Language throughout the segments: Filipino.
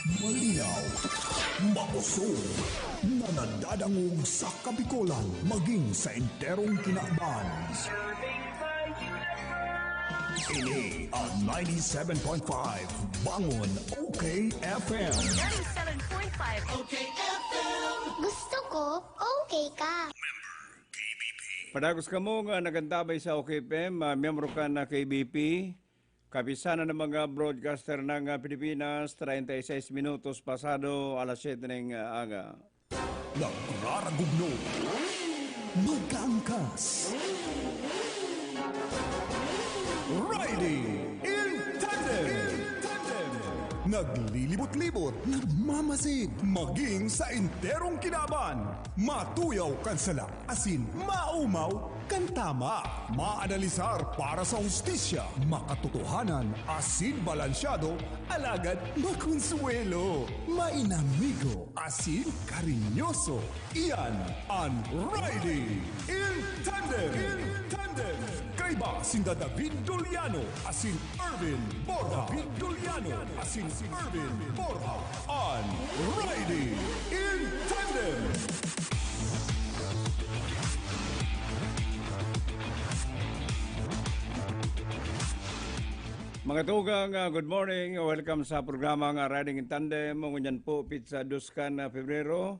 Malinaw, makusog, nanadadangog sa Kabikolan, maging sa enterong kinaaban. Ini ang 97.5 Bangon OK FM. 97.5 OK FM. Gusto ko, okay ka. Padagos ka mo nga nagantabay sa OKPM, miyembro ka na KBP, kapisana ng mga broadcaster ng Pilipinas, 36 minutos pasado alas 7 ng aga. Nagraragugno, magkaangkas, riding in tandem. Naglilibot-libot, nagmamasid, maging sa enterong kinaban. Matuyaw kansala, asin maumaw, kantama. Maanalisar para sa hustisya, makatotohanan, asin balansyado, alagad makonsuelo. Mainamigo, asin karinyoso. Iyan ang Riding in Tandem. Kaiba sinda David Doliano, asin Irvin Borja. David Doliano, asin Irvin Borja. On Riding in Tandem. Mga tugang, good morning. Welcome sa programang Riding in Tandem. Ngunyan po, Pizza Duskan Pebrero.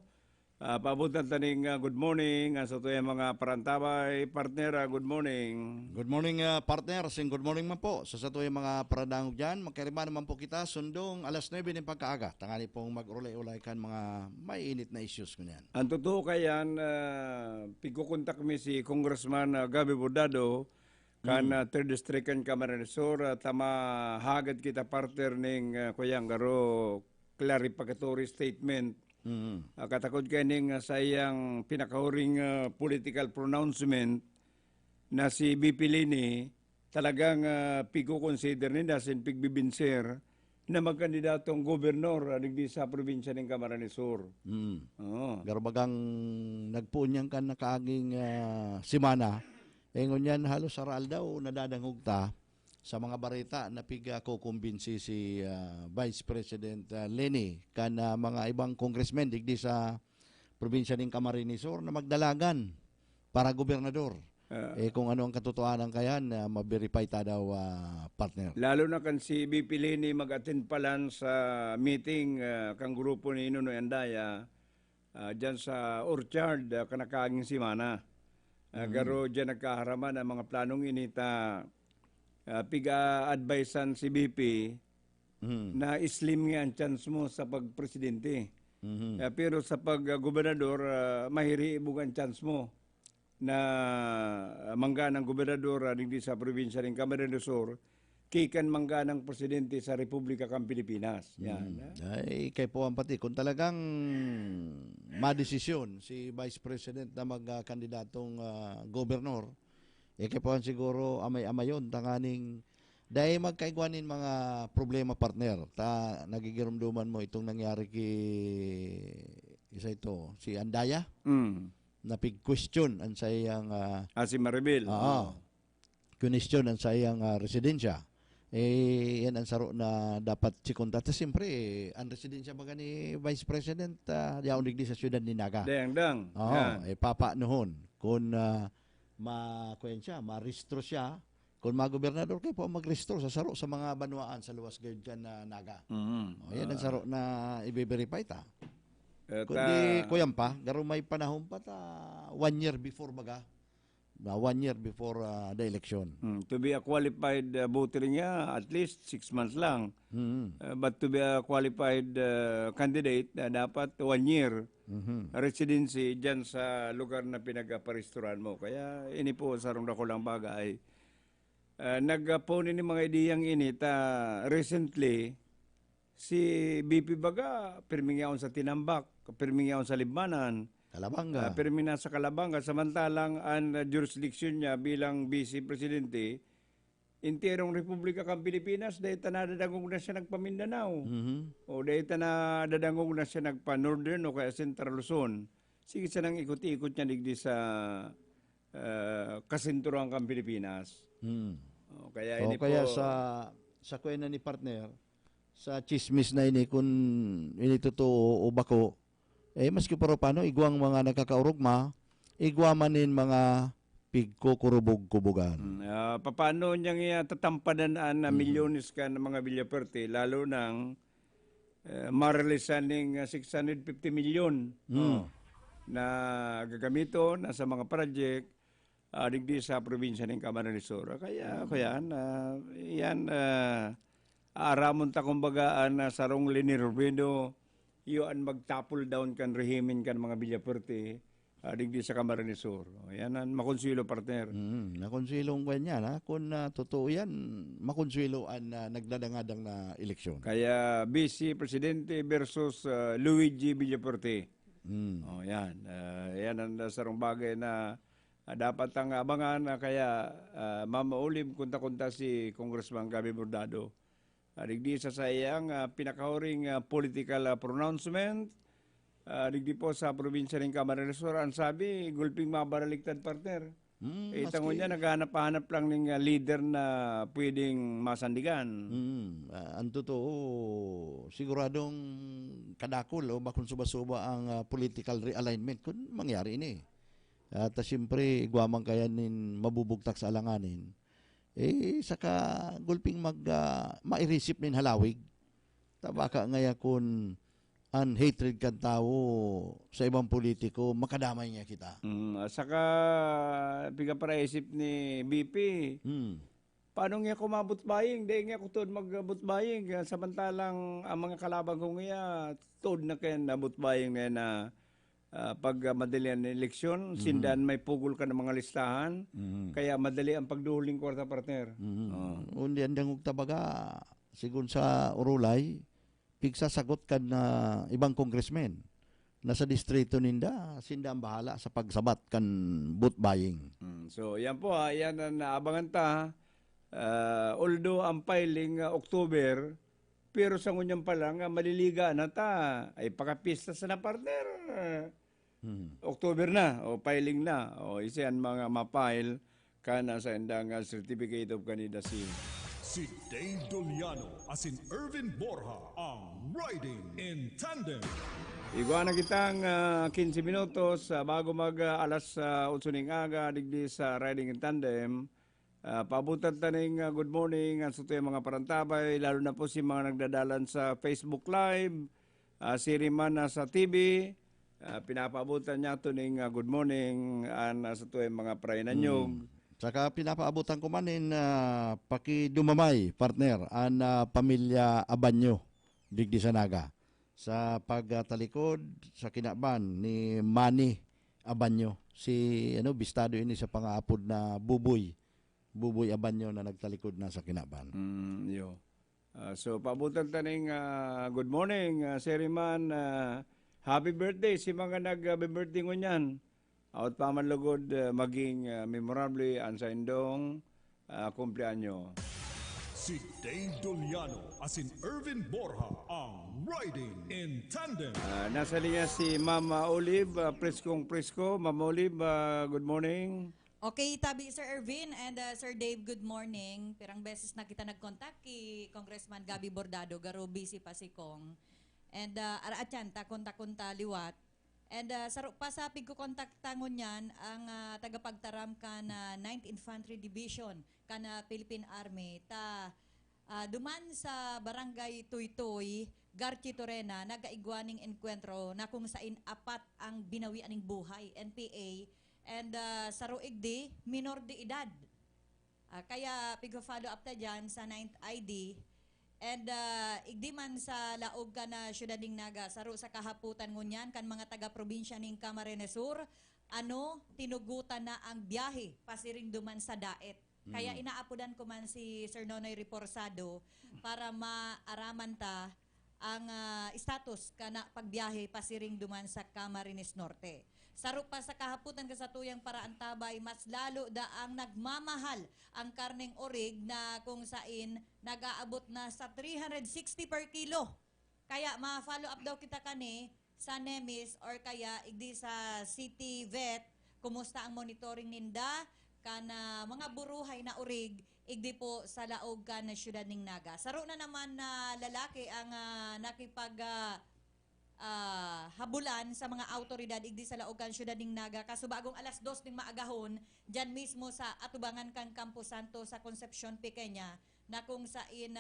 Paabutan taning good morning sa ito yung mga parantabay. Partner, good morning. Good morning, partner. Sing good morning man po. Sa sato yung mga paradangog dyan, magkarima naman po kita sundong alas 9 ng pagkaaga. Tangali pong mag-ulay-ulay kan mga may init na issues ko niyan. Ang totoo kayan, pigukontak mi si Congressman Gabi Bordado, kan third district kan Camarines Sur, tama hagad kita partner ning kuyang garo clarificatory statement. Katakod kaning sayang pinakahuring political pronouncement na si BP Lini talagang pigo-consider ni dasin pigbibinser na magkandidatong gobernador digdi sa probinsya ng Camarines Sur. Garabagang nagpunyang kan na kaaging simana. Ngunyan halos aral daw nadadangog ta sa mga barita na kukumbinsi si Vice President Leni kan mga ibang congressmen digdi sa probinsya ng Camarines Sur na magdalagan para gobernador. Kung ano ang katotohanan kayan, ma-verify ta daw, partner. Lalo na kan si BP Leni mag-attend palan sa meeting kang grupo ni Nunoy Andaya dyan sa Orchard, kanakaaging simana. Garo dyan nagkaharaman ang mga planong inita. Piga-advisean si BP na islim nga ang chance mo sa pagpresidente. Pero sa pag-gobernador, mahiri ibug ang chance mo na mangga ng gobernador digdi sa probinsya ng Camarines Sur, kikan mangga ng presidente sa Republika kang Pilipinas. Yan. Ay, kay po ang pati. Kung talagang madesisyon si Vice President na magkandidatong gobernador, kaya po siguro amay-amayon tanganing dahil magkaigwanin mga problema, partner. Nagigirumduman mo itong nangyari isa ito, si Andaya, na pig-question ang sayang si Maribel. Question ang sayang residensya. Yan ang saro na dapat sikunta. Siyempre, ang residensya baga ni Vice President, yaon digdi sa syudad ni Naga. Dang. Papa noon. Kung ma-restro siya, kung magobernador kayo po mag-restro sa saro sa mga banwaan sa luwas gayud kan na Naga. Yan ang saro na i-verify ta. Kundi kuyan pa, garo may panahon pa ta 1 year before baga. 1 year before the election. To be a qualified voter niya, at least 6 months lang. But to be a qualified candidate, dapat 1 year residency dyan sa lugar na pinag-paristuran mo. Kaya ini po sarong dako lang bagay. Nagpone ni mga ideyang ini recently si BP Baga pirmingyaon sa Tinambak, pirmingyaon sa Libmanan, Kalabanga. pirmina sa Kalabanga, samantalang ang jurisdiction niya bilang Vice Presidente interong Republika kang Pilipinas, dahil nadadangog na siya nagpa-Mindanao. O dahil nadadangog na siya nagpa-Northern o kaya Central Luzon. Sige siya nang ikot-ikot niya digdi sa kasinturan kang Pilipinas. Hmm. Kaya O ini kaya po, sa kwena ni partner, sa chismis na ini kung ini totoo o bako, maski pero paano, igwang mga nagkakaurugma, igwamanin mga pigkukurubog-kubugan. Paano niyang tatampadan na milyones ka ng mga bilyaperte, lalo nang maralisan ng 650 milyon na gagamito na sa mga project digdi sa probinsya ng Camarines Sur. Kaya yan aramon ta kumbaga sarong linirubino iyon magtapol down kan rehimen kan mga bilyaperte digdi sa Camarines Sur. Yan ang makonsilo partner. Nakonsilong kanya na kung totoo yan, makonsiloan na nagdadangadang na eleksyon. Kaya Vice Presidente versus Luigi Villaporte. Yan. Yan ang sarong bagay na dapat ang abangan kaya mamaulim kunta-kunta si Congressman Gabi Bordado. Digdi sa sayang pinakahuring political pronouncement digdi po sa probinsya ng Camarines Sur. Ang sabi, gulping mabaraligtad partner. Itango niya, naghanap-hanap lang ng leader na pwedeng masandigan. Ang totoo, siguradong kadakol o bakun suba-suba ang political realignment kung mangyari ini. At siyempre, guamang kaya nin mabubugtak sa alanganin. Saka gulping ma-irisip nin halawig. Tabaka ngaya kung hatred kan tao sa ibang politiko, makadamay niya kita. Saka, biga para isip ni BP, paano nga kumabot baying? Di nga kutod magbut baying. Samantalang ang mga kalabang ko nga, tod na kayo nabut baying na pag madali ang eleksyon, sindan may pugol ka ng mga listahan, kaya madali ang pagduhuling kwarta partner. Undi andang tabaga, sigun sa Urulay, pigsasagot ka na ibang congressman na sa distrito ninda, sinda ang bahala sa pagsabat kan vote buying. So yan po yan ang naabangan ta. Although ang filing October, pero sa ngunyang pa lang maliliga na ta ay pakapista sa na partner. October na o filing na o isian mga mapile kana sa endang certificate of candidacy. Si Dave Doliano asin Irvin Borja ang Riding in Tandem. Igwa na kitang 15 minutos bago mag alas 8 ng aga digdi sa Riding in Tandem. Paabutan taning good morning sa mga parantabay, lalo na po si mga nagdadalan sa Facebook Live, si Riman sa TV, pinapaabutan niya ito ng good morning sa mga prainanyog. Saka pinapaabutan ko manin pakidumamay, partner, ang pamilya Abanyo, digdi sa Naga. Sa pagtalikod sa kinaban ni Manny Abanyo, si bistado ini sa pangaapod na Buboy Abanyo na nagtalikod na sa kinaban. So paabutan taning good morning, Sir Riman. Happy birthday si mga nag-birthday ko niyan. At pamanlugod maging memorable ang sa indong kumpleanyo. Si Dave Doliano asin Irvin Borja ang Riding in Tandem. Nasa linya si Mama Olive, presko. Mama Olive, good morning. Okay, tabi Sir Irvin and Sir Dave, good morning. Pirang beses na kita nag-contact kay Congressman Gabi Bordado, garo busy pa si Kong. And araatyan, kontak-konta liwat. And pa sa pigkukontaktangon yan, ang tagapagtaram ka na 9th Infantry Division, ka na Philippine Army, duman sa barangay Tuytoy, Garchi Torena, nagaigwaning enkwentro na kung sain apat ang binawian ng buhay, NPA, and sa Ruigdi, minor de edad. Kaya pigko-follow up ta dyan sa 9th ID. And igdi man sa laog ka na syudad ng Naga, saro sa kahaputan ngunyan, kan mga taga-probinsya ng Camarines Sur, tinugutan na ang biyahe, pasiring duman sa daet. Kaya inaapudan ko man si Sir Nonoy Reforzado para maaraman ta ang status ka na pagbiyahe, pasiring duman sa Camarines Norte. Saro pa sa kahaputan ka sa tuyang paraan tabay, mas lalo da ang nagmamahal ang karneng orig na kung sain nag-aabot na sa 360 per kilo. Kaya ma-follow up daw kita kani sa NEMIS or kaya igdi sa City Vet, kumusta ang monitoring ninda, kana mga buruhay na urig igdi po sa laog ka na syudad ning Naga. Saro na naman na lalaki ang habulan sa mga autoridad igdi sa laog kan syudad ning Naga kaso bagong alas 2 ning maagahon diyan mismo sa atubangan kan Campo Santo sa Concepcion, Pequeña na kung sain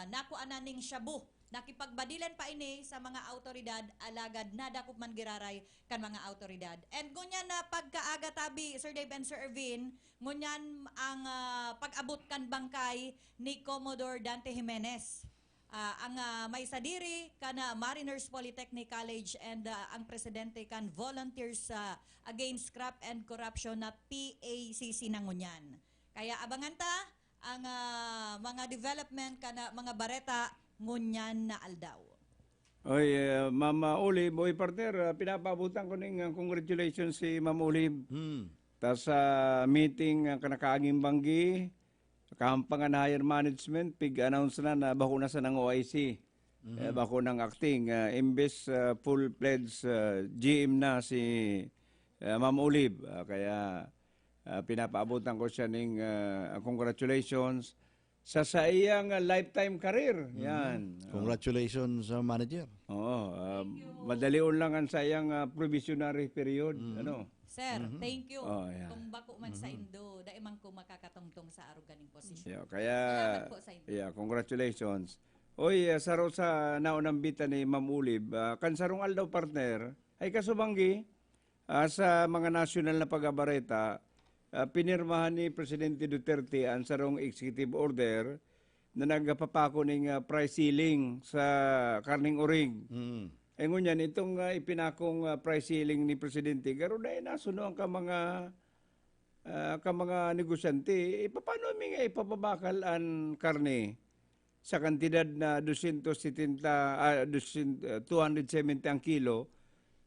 nakuanan ning shabu nakipagbadilan pa ini sa mga autoridad alagad na dakop man giraray kan mga autoridad. And ngunyan na pagkaaga tabi Sir Dave and Sir Ervin, ngunyan ang pag-abot kan bangkay ni Commodore Dante Jimenez. Ang may sadiri kana Mariners Polytechnic College and ang presidente kan Volunteers Against Corrupt and Corruption na PACC na ngunyan. Kaya abangan ta ang mga development kana mga bareta ngunyan na aldaw. Oy, Mama Olive, oy partner, pinapabutan ko ning congratulations si Ma'am Olive. Ta sa meeting kanakaaging banggi, kampangan higher management, pig-announce na bakuna sa ng OIC. Bakuna ng acting. Imbes full-pledged GM na si Ma'am Olive. Kaya pinapaabutan ko siya ning congratulations sa iyang lifetime career. Yan. Congratulations, manager. Oo. Madalion lang ang sayang provisionary period. Ano? Sir, thank you. Oh, yeah. Kung bako man sa Indo, daimang ko makakatungtong sa aruganing posisyon. Yeah, kaya, Salamat po sa inyo. yeah, congratulations. Oy, saro sa naunang bita ni Ma'am Ulib, kansarong aldaw partner, ay kasubanggi sa mga nasyonal na pag-abareta, pinirmahan ni Presidente Duterte ang sarong executive order na nagpapako ng price ceiling sa karning urig. Eh ngunyan, itong ipinakong price ceiling ni Presidente, garo na nasunuan ka mga negosyante, paano may ipapabakal ang karne sa kantidad na 270 ang kilo,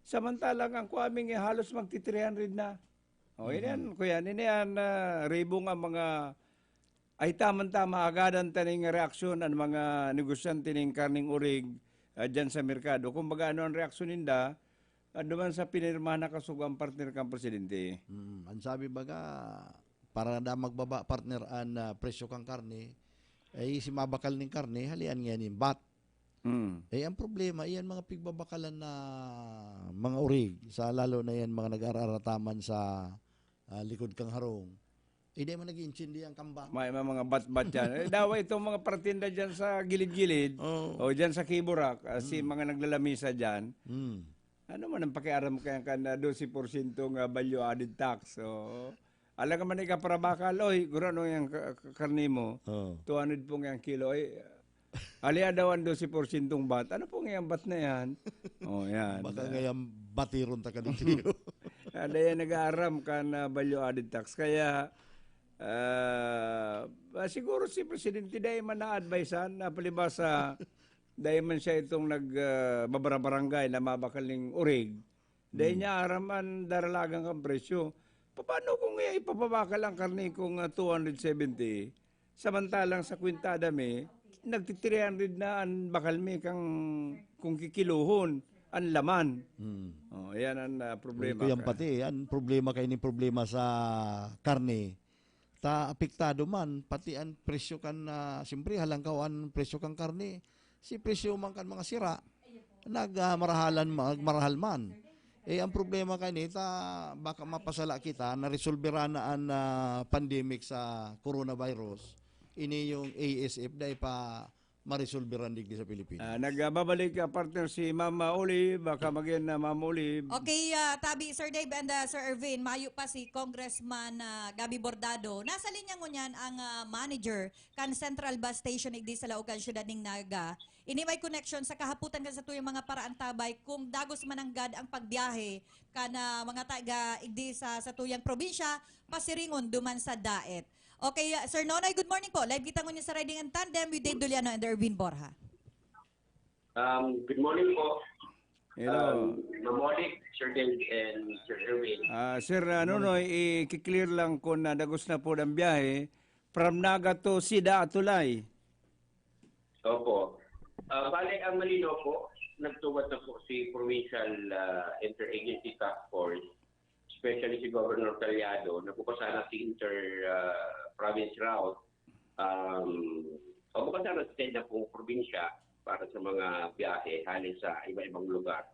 samantalang ang kuaming halos magti 300 na. O yan, kuya, yan, ribo nga mga ay tamang-tama agadan taning reaksyon ang mga negosyante ng karning urig dyan sa merkado. Kung baga ano ang reaksyon ninda, duman sa pinirmahan na kasugang partner kang presidente. Ang sabi baga, para na magbaba partner ang presyo kang karne, ay si mabakal ng karne, halian nga yung bat. Eh, ang problema, iyan mga pigbabakalan na mga urig, sa lalo na yan mga nag-ararataman sa likod kang harong, hindi mo nag-iintindi ang kambang. May mga bat-bat yan. Dawa itong mga partinda dyan sa gilid-gilid, o dyan sa Kiburak, si mga naglalamisa dyan, ano man ang pakiaram kaya ka na 12% value added tax. So, alam ka man para bakal, oy, guro ano yung karni mo, 200 pong yung kilo, alia daw ang 12% bat. Ano pong yung bat na yan? Yan. Baka ngayon batiron ta ka dito. Ada yan nag-aaram ka na value added tax. Kaya, siguro si Presidente dahil man na-advisean na palibasa dahil man siya itong nagbabarabarangay na mabakal ng urig, dahil niya araman daralagang kang presyo. Paano kung ipapabakal ang karne kung 270, samantalang sa kwintada may, nagti-300 na ang bakal may kung kikiluhon, ang laman. Yan ang problema. Ito yan pati, yan problema kayo ni problema sa karne. Ta apektado man pati ang presyo kan siyempre halangkaw ang presyo kang karne. Si presyo man kan mga sira magmarahal man. Eh ang problema kanita baka mapasala kita na resolbera na ang pandemic sa coronavirus. Ini yung ASF dahil pa ma-resolveran digdi sa Pilipinas. Nagbabalik partner si Mama Olive, baka maging na Mama Olive. Okay, tabi Sir Dave and Sir Ervin, mayo pa si Congressman Gabi Bordado. Nasa linya ngunyan ang manager kan Central Bus Station igdi sa Laucan Syudad ning Naga. Ini may connection sa kahaputan kan sa tuyong mga paraan tabay kung dagos mananggad ang pagbiyahe kan mga taga igdi sa tuyang probinsya pasiringon duman sa daet. Okay, Sir Nonoy, good morning po. Live kita ngunyan sa Riding in Tandem with Dave Doliano and Ervin Borja. Good morning po. Hello. Good morning, Sir Dave and Sir Erwin. Sir Nonoy, i-clear lang ko na dagos na po ng biyahe from Naga to Sida at Tulay. Opo. Bale, ang malino po, nagtuwad na po si Provincial Interagency Task Force especially si Governor Caliado, na bukas sana si inter-province route, o bukas sana sa na pong probinsya para sa mga biyahe halin sa iba-ibang lugar,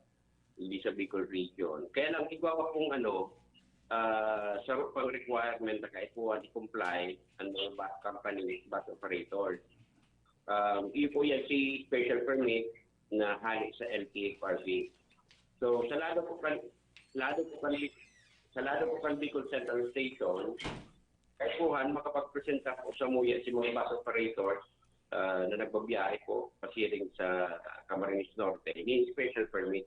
hindi sa Bicol region. Kaya lang, igawa kong sa pang requirement na kaipuan i-comply ang mga bus company, bus operators. Iyo po yan si special permit na halik sa LTFRB. So, sa lado po kan Bicol Central Station, kaipuhan makapag-presenta po sa MUYA si mga bus operators na nagbabiyahe po pasiring sa Camarines Norte. Ini special permit.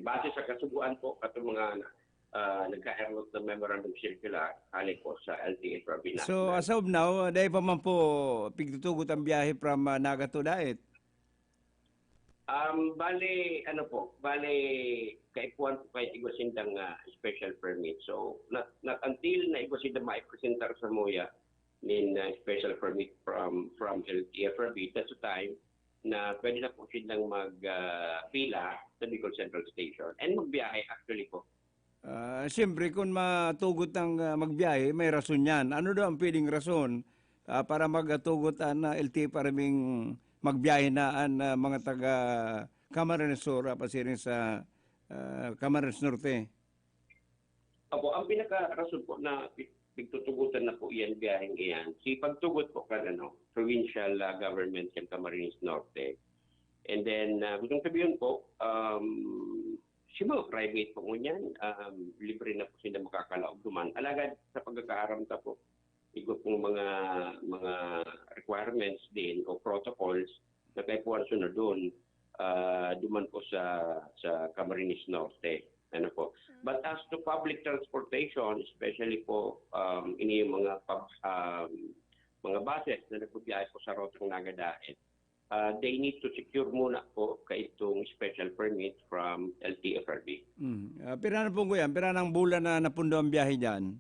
Base sa kasubuan po katong mga nagka-enroll ng memorandum circular halik po sa LTFRB. So as of now, dahil pa man po pigtutugot ang biyahe from Naga to Daet? Bale, kaipuan po kayo igwasindang special permit. So, until na igwasindang maipresentar sa MUYA nin special permit from LTFRB, that's the time na pwede na po silang magpila sa Bicol Central Station and magbiyahe actually po. Siyempre, kung matugot ng magbiyahe, may rason yan. Ano daw ang pwedeng rason para magtugot ang LTFRB magbiyahe na ang mga taga Camarines Sur pasiring sa Camarines Norte? Opo, ang pinaka-rason po na pagtutugutan na po iyan, biyaheng iyan, si pagtugot po kan provincial government sa Camarines Norte. And then, gustong sabihin po, si mga private po ngunyan, libre na po sila makakalaog duman. Alagad sa pagkakaaramta po, igo pong mga requirements din o protocols na kay po sunod doon, duman po sa Camarines Norte. Ano po. But as to public transportation, especially po ini yung mga buses na nagbibiyahe po sa rotang Naga Daet, they need to secure muna po kay itong special permit from LTFRB. Pira na po ko yan? Pira ng bulan na napundo ang biyahe dyan?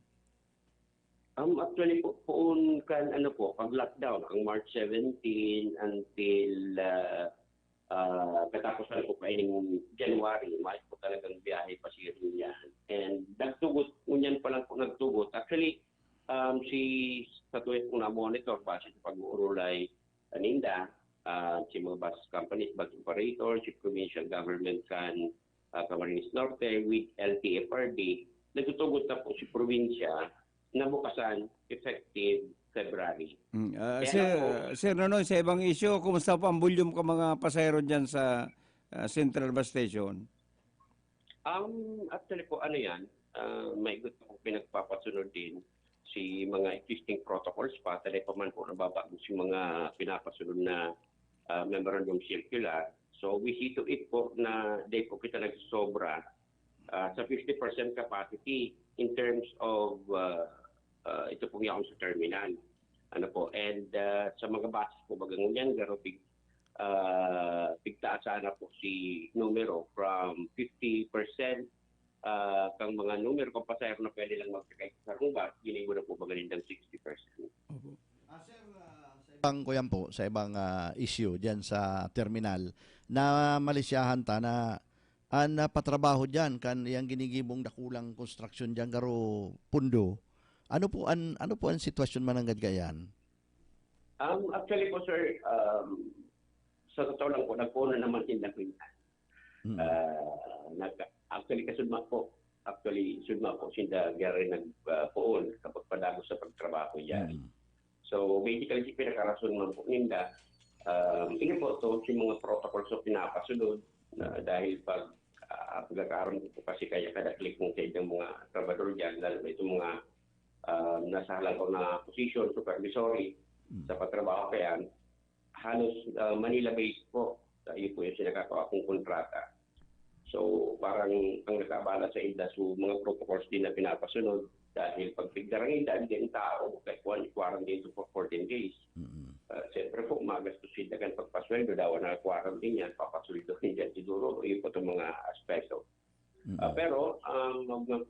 Actually po, poon kan pag-lockdown, ang March 17 until katapusan po kaining January, March po talagang biyahe pasirin yan. And nagtugot, ngunyan pa lang po nagtugot. Actually, sa tuwid po na-monitor base sa pag-uurulay aninda, si mga bus companies, bus operators, si provincial government kan Camarines Norte with LTFRB, nagtutugot na po si probinsya na bukasan effective February. Sir Nonoy, sa ibang issue, kumusta po ang volume ng mga pasahero dyan sa Central Bus Station? Actually po, may gusto po pinagpapasunod din si mga existing protocols pa, tali pa man po nababago si mga pinapasunod na memorandum circular. So we see to it po na day po kita nagsobra sa 50% capacity in terms of ito pong yaon sa terminal. And sa mga basis po bagang yan, garo pigtaasa na po si numero from 50% kang mga numero kung pasahero na pwede lang magsakay sa rumba, ginigo na po bagalin ng 60%. Kuyan po, sa ibang issue dyan sa terminal, na malisyahan ta na ang patrabaho dyan, kan yung ginigibong dakulang construction dyan, garo pundo. Ano po ang sitwasyon mananggad gayan? Actually po sir, sa totoo lang po, nagpunan naman din na actually kasudma po. Actually, sudma po sinda gari nagpuon kapag padago sa pagtrabaho yan. So basically, si pinakarason man po ninda, tingin po ito si mga protocols o pinapasunod dahil pag pagkakaroon po kasi kaya kada click mong sa ng mga trabador dyan, lalo na itong mga nasa halang ko na position, supervisory, sa pagtrabaho kaya halos Manila-based po. Iyo po yung sinakakawa kong kontrata. So parang ang nakabala sa IDA, so mga protocols din na pinapasunod dahil pag pigdarang IDA, hindi ang tao, kahit quarantine for 14 days. Siyempre po, magastos sila kan pagpasweldo, daw na quarantine yan, papasweldo din siguro, yun po itong mga aspekto. Pero,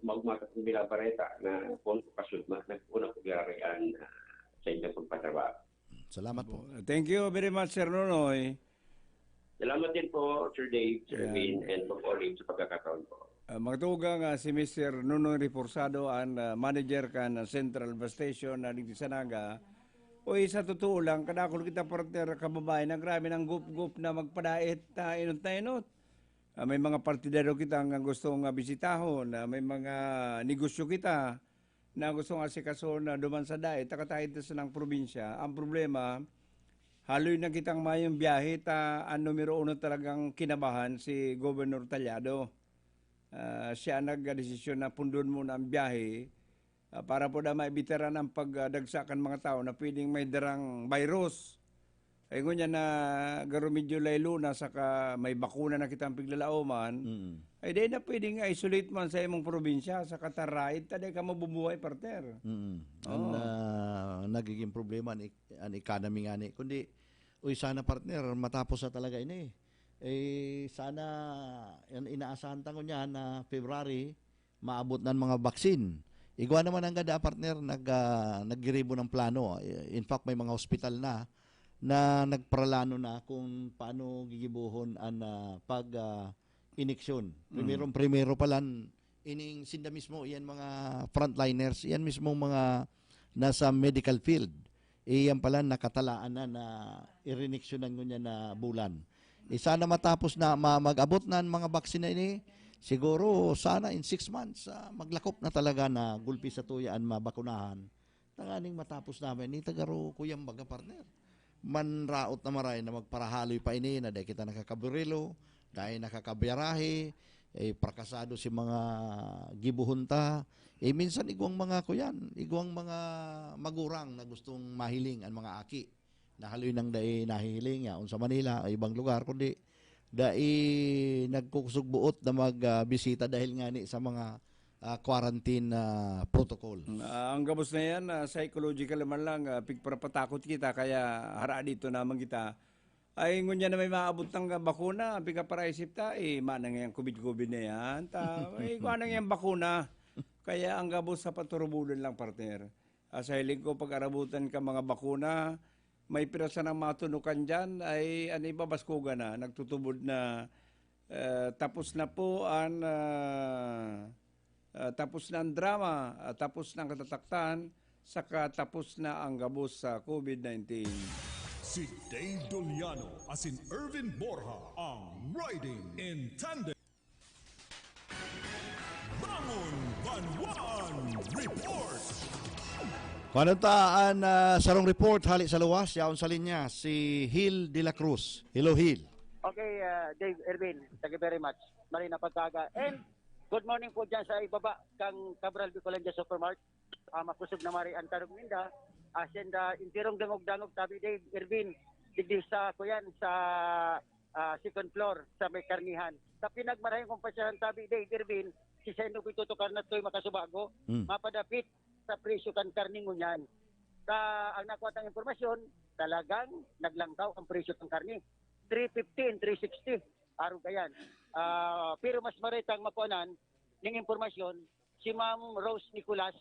magmakasang binabareta na kung kasunod, nagpunang pagyarian sa inyong pagpatrabaho. Salamat po. Thank you very much, Sir Nonoy. Salamat din po, Sir Dave, Sir Yan. Erwin, and po ulit sa pagkakataon po. Magtuga nga si Mr. Nunoy Reforzado ang manager kan Central Bus Station na di Sanaga. Uy, sa totoo lang, kadakol kita partner kababayan na grabe ng gup-gup na magpadait na inot na inot. May mga partidero kita nga gustong bisitahon, may mga negosyo kita na gustong asikaso na duman sa dait, takatahit sa ng probinsya. Ang problema, haloy na kitang mayong biyahe ang numero uno talagang kinabahan si Governor Tallado. Siya nagdesisyon na pundon muna ang biyahe para po na maibitaran ang pagdagsakan mga tao na pwedeng may darang virus. Ay ngunya na garo medyo laylo na saka may bakuna na kitang piglalauman, ay di na pwedeng isolate man sa imong probinsya sa katarait, taday ka mabubuhay partner. Ang nagiging problema ang economy nga ni. Kundi, sana partner, matapos na talaga ini. Sana inaasahan tango niya na February maabot ng mga baksin. Igwa naman ang ganda partner naggiribo ng plano. In fact may mga hospital na nagpralano na kung paano gigibuhon ang pag iniksyon. Primero pa lang ining sinda mismo iyan mga frontliners, iyan mismo mga nasa medical field. Iyan pala nakatalaan na iriniksyonan niya na bulan. Sana matapos na mag-abot na ang mga vaksina ini, siguro sana in 6 months maglakop na talaga na gulpi sa tuyaan mabakunahan. Tanganing matapos namin ni tagaro kuyang baga partner. Manraot na maray na magparahaloy pa ini na dahil kita nakakaburilo, dahil nakakabiyarahe, prakasado si mga gibuhunta. Minsan igwang mga kuyan, igwang mga magurang na gustong mahiling ang mga aki. Nahaloy nang dai nahihiling ya sa Manila o ibang lugar kundi dai nagkukusog buot na magbisita dahil nga ni sa mga quarantine protocol. Ang gabos na yan, psychological man lang, pigparapatakot kita kaya hara dito naman kita. Ay ngunya na may maabot ng bakuna, pika para isip ta, manang yung COVID-COVID na yan. Manang yung bakuna. Kaya ang gabos sa paturubulan lang partner. Sa hiling ko pag-arabutan ka mga bakuna, may pirasa ng matunukan dyan ay ibabaskugan na, nagtutubod na tapos na po ang tapos na ang drama, tapos na ang katataktan, saka tapos na ang gabos sa COVID-19. Si Dave Doliano as in Ervin Borja ang Riding in Tandem. Bangon Banwan Report! Panuntaan sarong report hali sa luwas, yaon sa linya si Hill de la Cruz. Hello Hill. Okay, Dave Ervin, thank you very much. Mali na pagkaga. And good morning po dyan sa ibaba kang Cabral Bicolandia Supermart. Makusog na mari ang tarong minda. Senda intirong dangog-dangog tabi Dave Ervin. Digdi sa kuyan sa second floor sa may karnihan. Sa pinagmarayong kumpasyahan tabi Dave Ervin, si Sendo Pitutukar na to'y makasubago, mapadapit sa presyo kan karning ngunyan. Ang nakuha tang impormasyon, talagang naglangkaw ang presyo ng karni. 350 and 360. Araw kayan. Pero mas maritang makuanan ng impormasyon, si Ma'am Rose Nicolas,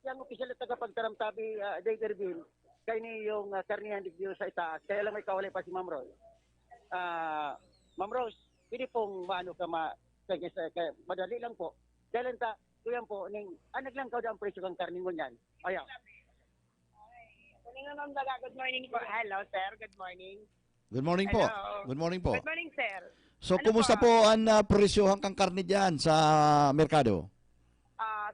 yung opisyal na tagapagtaramtabi Dave Ervin, kaya ni yung karnihan dito sa itaas. Kaya lang may kawalay pa si Ma'am Rose. Ma'am Rose, hindi pong maano ka madali lang po. Dahil ta, kuyan po, naglangkaw daw ang presyo ng karning ngunyan. Ayaw. Good morning po. Hello, sir. Good morning. Good morning po. Hello. Good morning po. Good morning, sir. So, kumusta po ang presyohan kang karne dyan sa merkado?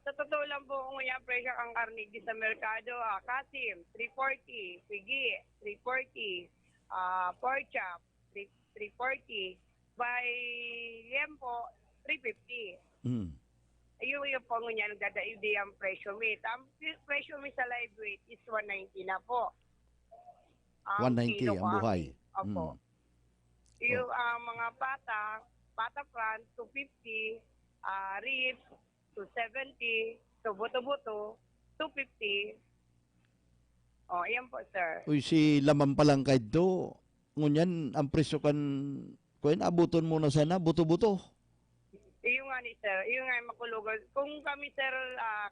Sa totoo lang po, kung yung presyo ang karne di sa merkado, Kasim, 340, Pigi, 340, pork chop, 340, by Liempo, 350. Yung po nga nagdadaig di ang presyo meat. Ang presyo meat sa live weight is 190 na po. 190 ang buhay. Opo. Yung mga pata front, 250, ribs, 270, so buto-buto, 250. Ayan po, sir. Uy, si laman pa lang kayo do. Ngunyan, ang presyo kan, kung abuton mo na sana, buto-buto. Yung nga ni sir, yung nga makulugod. Kung kami sir,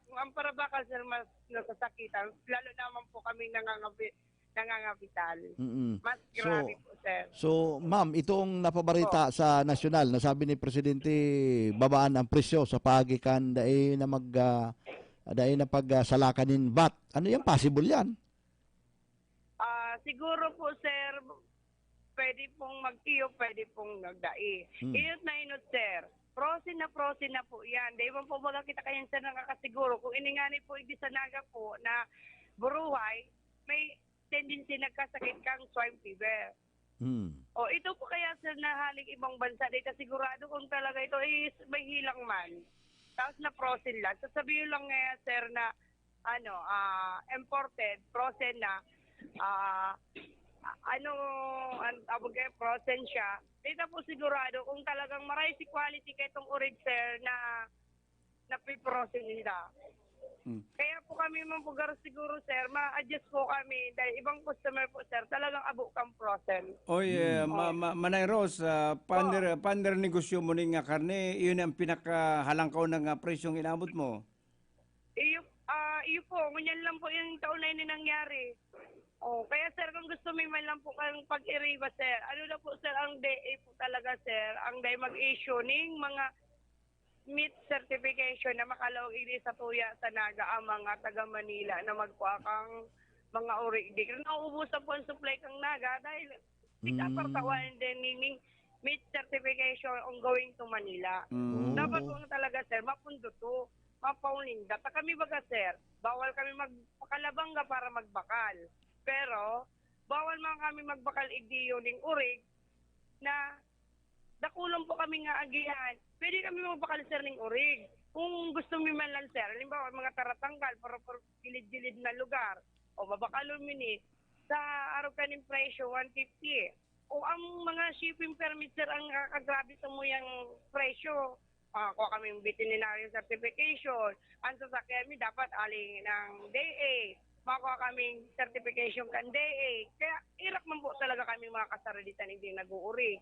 kung ang parabakal sir mas nasasakitan, lalo naman po kami nangangapital. Mm-mm. Mas grabe po, sir. So, ma'am, itong napabarita sa nasyonal, nasabi ni Presidente, babaan ang presyo sa pagikan dahil na pagsalakanin VAT. Ano yan? Possible yan? Siguro po, sir, pwede pong mag-iyo, pwede pong nagdai. Iyot na inot, sir. Prosin na po yan. Di ba po baga kita kayan sa nakakasiguro. Kung iningani po hindi sa naga po na buruhay, may tendency nagkasakit kang swine fever. O ito po kaya sir nahaling ibang bansa dito sigurado kung talaga ito is may hilang man. Tapos na frozen lang. Sasabihin lang nga sir na imported, frozen na frozen siya. Dito po sigurado kung talagang maray si quality kay itong urig sir na pre-frozen nila. Kaya po kami mampugar siguro sir, ma-adjust po kami dahil ibang customer po sir, talagang abo kang frozen. Oy, Manay Rose, pander negosyo mo ning nga karne, iyon ang pinakahalangkaw ng presyong inabot mo. Iyo po, ngunyan lang po yung taon na yun nangyari. Kaya sir, kung gusto mo man lang po kang pag-iriba sir, ano na po sir, ang DA po talaga sir, ang DA mag-issue ning mga meat certification na makalawag ini sa tuya sa naga ang mga taga Manila na magkuha kang mga uri. Di ka nauubusan po ang supply kang naga dahil ikapartawan din ning meat certification on going to Manila. Dapat po talaga sir, mapundo to, mapaulinda. Ta kami baga sir, bawal kami magpakalabangga para magbakal. Pero, bawal man kami magbakal igdiyo ning urig na dakulong po kami nga agihan. Pwede kami magbakal sir ning urig. Kung gusto mo man lang sir, halimbawa mga taratanggal para gilid-gilid na lugar, o mabakalon mo ni, sa araw ka ng presyo, 150. O ang mga shipping permit sir, ang kagrabe sa mo yung presyo. Kuha kami yung veterinary certification. Ang sasakyan mi dapat aling ng DA. Makuha kaming certification kan DA. Kaya irak man po talaga kami mga kasaralitan hindi nag-uuri.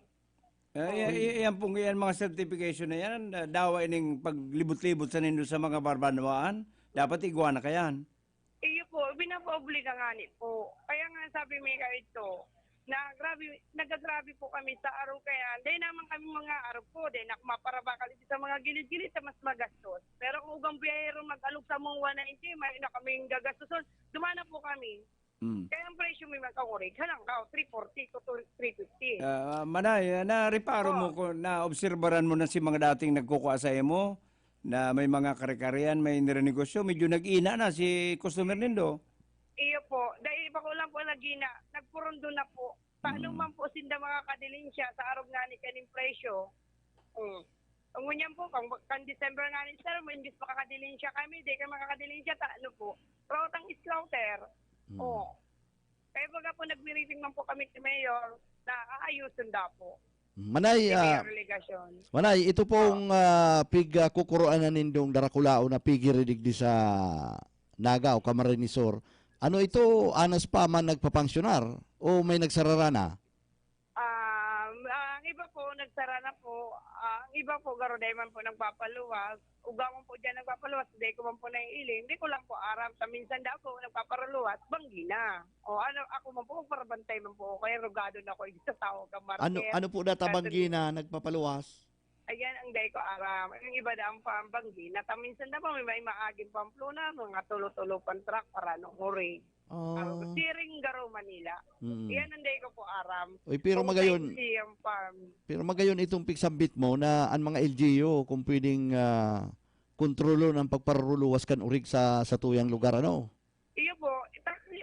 Yan pong yan mga certification na yan, dawa ining paglibot-libot sa nindo sa mga barbanwaan, dapat iguana kayan. Iyo po, binapaobliga nga ni po. Kaya nga sabi may ito, na nagagrabe po kami sa araw kaya, dahil naman kami mga araw po, dahil nakmaparabakal ito sa mga gilid-gilid sa mas magastos. Pero kung ugang biyahero mag-alog sa mga 190, may na kaming gagastoson, dumana po kami. Kaya ang presyo may magkakurig, halang ka, 340 to 350. Manay, na-reparo mo ko, na-obserbaran mo na si mga dating nagkukuha sa mo, na may mga kare-karean, may nirenegosyo, medyo nag-ina na si customer nindo. Iyo po, dahil iba ko lang po lagi na, nagpurundo na po. Paano man po sinda mga kadilinsya sa araw nga ni kaning presyo? Ang ngunyan po, kan December nga ni sir, imbis makakadilinsya kami, di kayo makakadilinsya, ano po, rotang slaughter. Kaya baga po nag-meeting man po kami si Mayor na aayusin da po. Manay, ito pong kukuruan na nindong Darakulao na pigiridig di sa Naga o Camarines Sur. Ano ito, anas pa man nagpapangsyonar o may nagsarara na? Ang iba po, nagsara na po. Ang iba po, garoday man po nagpapaluwas. Ugamon po dyan nagpapaluwas. Hindi ko man po naiiling. Hindi ko lang po aram. Minsan daw po nagpapaluwas. Banggi na. Ako man po, parabantay man po. Kaya rugado na ko sa tao ka market. Ano po data banggi na nagpapaluwas? Ayan ang day ko aram. Yung iba daw ang pambanggi. Minsan na po may maaging Pamplona. Mga tulo-tulo pan truck para nung uri. Siring Garo, Manila. Iyan ang day ko po aram. Uy, pero magayon itong pigsambit mo na ang mga LGU kung pwedeng kontrolo ng pagparuluwas kan urig sa tuyang lugar, ano? Iyo po,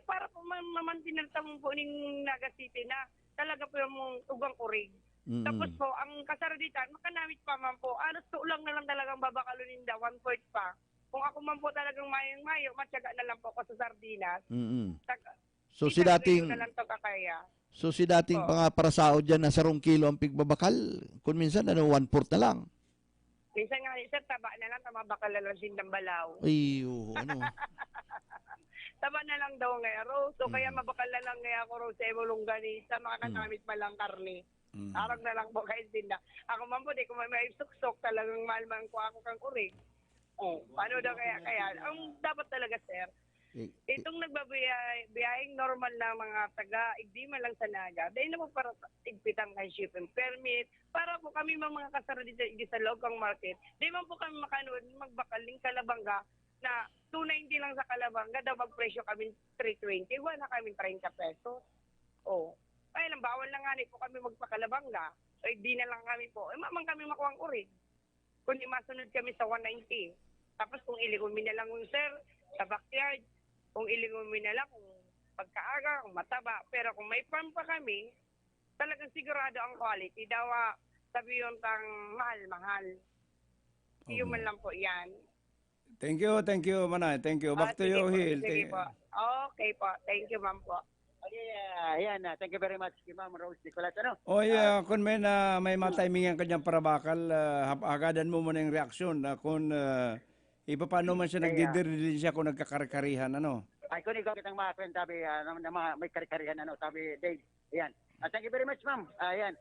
para po mamantinartang po ning Naga City na talaga po yung ugang urig. Tapos po, ang kasaraditan, makanamit pa man po. Anos to lang na lang talagang babakalunin da, 1/4 pa. Kung ako man po talagang mayong-mayo, matyaga na lang po ako sa sardinas. So si dating na lang to kakaya. So si dating pangaparasaod dyan na 10 kilo ang pigbabakal, kung minsan 1/4 na lang. Minsan nga, sir, taba na lang, tamabakal na lang sindang balaw. Ay, ano? Taba na lang daw ngayon, so kaya mabakal na lang ngayon ako ro sa emolongganisa, makakanamit pa lang karne. Arang na lang po kayo tinda. Ako man po, di ko may suksok, talagang mahal man ko ako kang urig. Paano daw kaya? Ang dapat talaga, sir, Itong nagbabiyahing normal na mga taga-igdima lang sa Naga, dahil naman para igpitang kay shipping permit, para po kami mga kasara dito sa local market, di man po kami makanood magbakaling Kalabanga na 290 lang sa Kalabanga, daw magpresyo kami 320, wala kami 30 pesos. Oh, ay lang, bawal na nga po kami magpakalabanga, so di na lang kami po, mamang kami makuwang urig, kundi masunod kami sa 190. Tapos kung iligumi na lang sir, sa backyard, kung ilingumi na lang, kung pagkaaga, kung mataba. Pero kung may farm pa kami, talagang sigurado ang quality. Daw, sabi yung mahal-mahal. Yung man lang po yan. Thank you, Manay. Thank you. Back to you, Hill. Sige po. Okay po. Thank you, ma'am po. Ayan, thank you very much kay Ma'am Rose Nicolas. Kung may matimingan kanyang parabakal, agadan mo muna yung reaksyon kung paano man siya nagdidirin siya kung nagkakarihan, Ay, kung ikaw kitang mga friend, sabi, may karikarihan, sabi, Dave. Ayan. Thank you very much, ma'am. Ayan.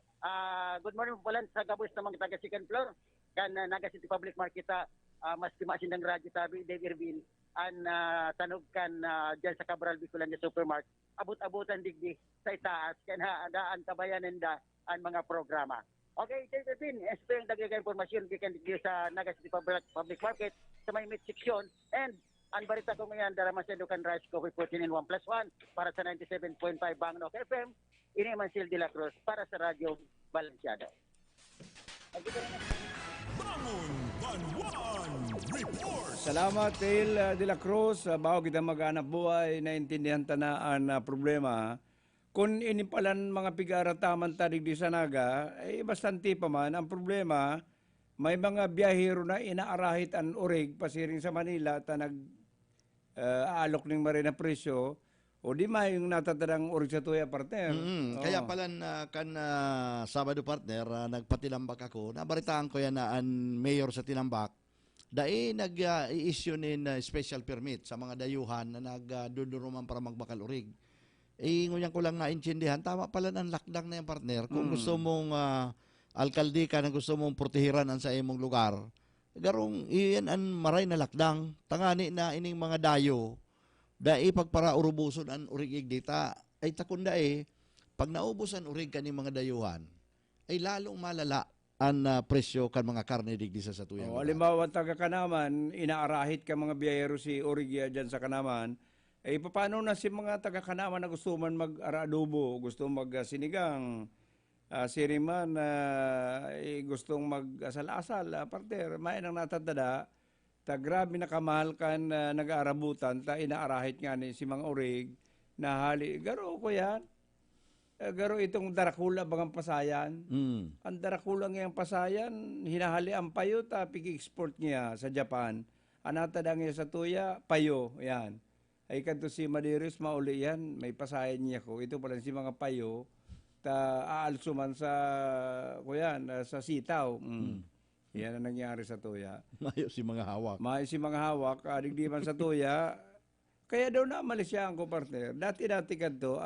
Good morning po lang sa gabos ng mga taga second floor. Kan Naga City Public Market, mas timasin ng radyo, sabi, Dave Irvin. Tanog kan dyan sa Cabral Bicolandia Supermarket. Abot-abutan digdi sa itaas. Kaya daan tabayanan ang mga programa. Okay, Dave Irvin, ito yung dagdagang informasyon gikan sa Naga City Public Market sa may meat section. And ang barita ko ngayon, Daramasedukan Rice Coffee 14 in 1+1 para sa 97.5 Bangnok FM. Ini Mancil de la Cruz para sa Radyo Balansyado. Bangon Banwan Report. Salamat, Hill de la Cruz. Bago kita mag-anap buhay, naintindihan tanaan na problema. Kung inipalan mga pigarataman tadig di sa Naga, bastante pa man. Ang problema, may mga biyahero na inaarahit ang urig pasiring sa Manila at nag-aalok ng marina presyo o di may yung natatadang urig sa tuya, partner. Kaya pala Sabado, partner, nagpatilambak ako. Nabaritaan ko yan na ang mayor sa Tilambak dahil nag-i-issue nin special permit sa mga dayuhan na nagduduruman para magbakal urig. Ngunyan ko lang naintindihan, tama pala ng lakdang na yung partner. Kung gusto mong alkalde ka na gusto mong protehiran ang sa imong lugar, garong iyan ang maray na lakdang. Tangani na ining mga dayo, dai pagpara urubuson ang urig dita, ay takunda pag naubusan urig ka ni mga dayuhan, ay lalong malala ang presyo kan mga karne digdi sa tuyang. Halimbawa, taga Kanaman, inaarahit ka mga biyahero si Origya dyan sa Kanaman, paano na si mga taga Kanaman na gusto man mag-aradubo, gusto mag-sinigang, siriman, gustong mag-asal-asal, partner, may nang natatanda, grabe na kamahal kan nag-aarabutan, inaarahit nga ni si mga orig, na hali, garo ko yan, garo itong darakula bagang pasayan. Ang darakula ngayang pasayan, hinahali ang payo, piki-export niya sa Japan, anatada niya sa tuya, payo, yan. Ay kanto si Madiris, mauli yan, may pasayan niya ko. Ito pala si mga payo, aalsuman sa, sa sitaw. Yan ang nangyari sa tuya. Mayo si mga hawak. Mayo si mga hawak, adigdiman sa tuya. Kaya daw na Malaysia ko, partner. Dati-dati kanto,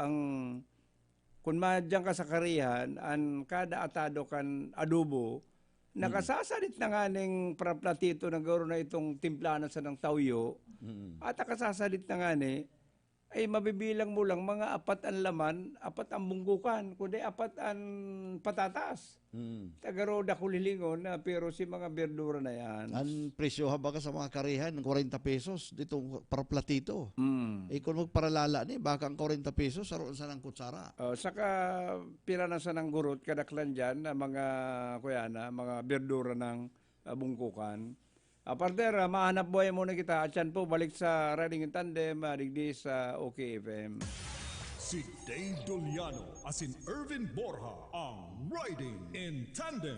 kung madyan ka sa karihan, ang kada atado kan adobo, nakasasalit na nga ng platito ng garo na itong timplanan sa ng tawyo, at nakasasalit na nga ay mabibilang mo lang mga 4 ang laman, 4 ang bungkukan, kundi 4 ang patatas. Tagaro da kulilingon pero si mga berdura na yan. Ang presyo haba ka sa mga karihan, 40 pesos dito para platito. Kung magparalala ni, baka ang 40 pesos, saroon sa ng kutsara. Saka piranasan ng gurot, kadaklan dyan, mga berdura ng bungkukan. Partner, mahanap buhay muna kita. At yan po, balik sa Riding in Tandem, digdi sa OKFM. Si Dave Doliano as in Irvin Borja ang Riding in Tandem.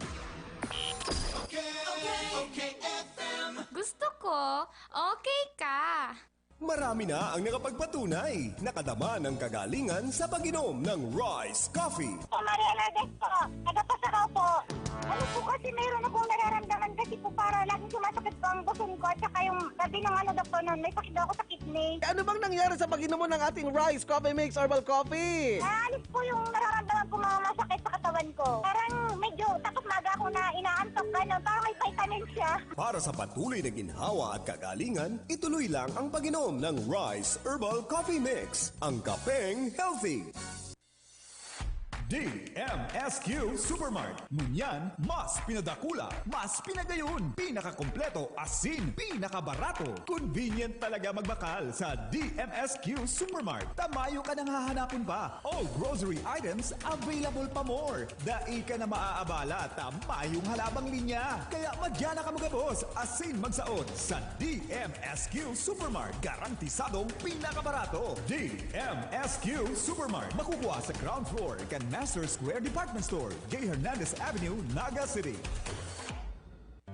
Okay, FM. Gusto ko, okay ka. Marami na ang nakapagpatunay. Nakadama ng kagalingan sa pag-inom ng Rice Coffee. Mariana po, nagpapasakaw po. Ano po kasi meron akong nararamdaman kasi po para laging sumasakit po ang buson ko at saka yung sabi ng doktor nun, may sakit daw ako sa kidney. Ano bang nangyari sa pag-inom mo ng ating Rice Coffee Mix Herbal Coffee? Naalis po yung nararamdaman ko mga masakit sa katawan ko. Parang medyo takot maga ako ako na inaantok gano'n. Parang may vitamin siya. Para sa patuloy na ginhawa at kagalingan, ituloy lang ang pag-inom ng Rice Herbal Coffee Mix, ang kapeng healthy. DMSQ Supermart. Ngunyan, mas pinadakula, mas pinagayon, pinakakompleto, asin, pinakabarato. Convenient talaga magbakal sa DMSQ Supermart. Tamayo ka nang hahanapon pa. All grocery items available pa more. Dai ka na maaabala, tamayong halabang linya. Kaya madyan na ka magabos, asin magsaot sa DMSQ Supermart. Garantisadong pinakabarato. DMSQ Supermart. Makukuha sa ground floor kan Master Square Department Store, J. Hernandez Avenue, Naga City.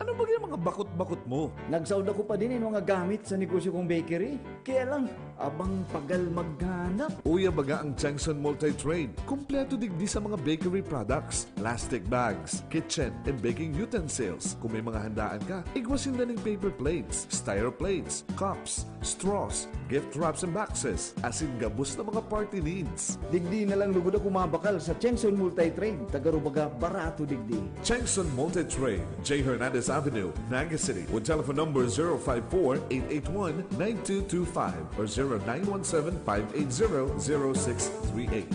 Ano ba yung mga bakot-bakot mo? Nagsaud ako pa din yung mga gamit sa negosyo kong bakery. Kaya lang, abang pagal maghanap. Uya baga ang Changson Multi-Trade. Kompleto digdi sa mga bakery products, plastic bags, kitchen and baking utensils. Kung may mga handaan ka, igwasin na ng paper plates, styro plates, cups, straws, gift wraps and boxes, asin gabos na mga party needs. Digdi na lang lugod ako mabakal sa Changson Multi-Trade. Tagarubaga barato digdi. Changson Multi-Trade, J. Hernandez Avenue, Naga City, with telephone number 054-881-9225 or 0917-580-0638.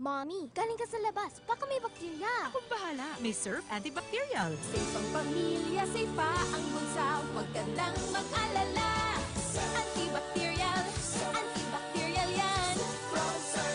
Mommy, galing ka sa labas. Baka may bakterya. Akong bahala. May Surf Antibacterial. Safe ang pamilya, safe pa ang bunsa. Huwag ka lang mag-alala. Antibacterial, antibacterial yan.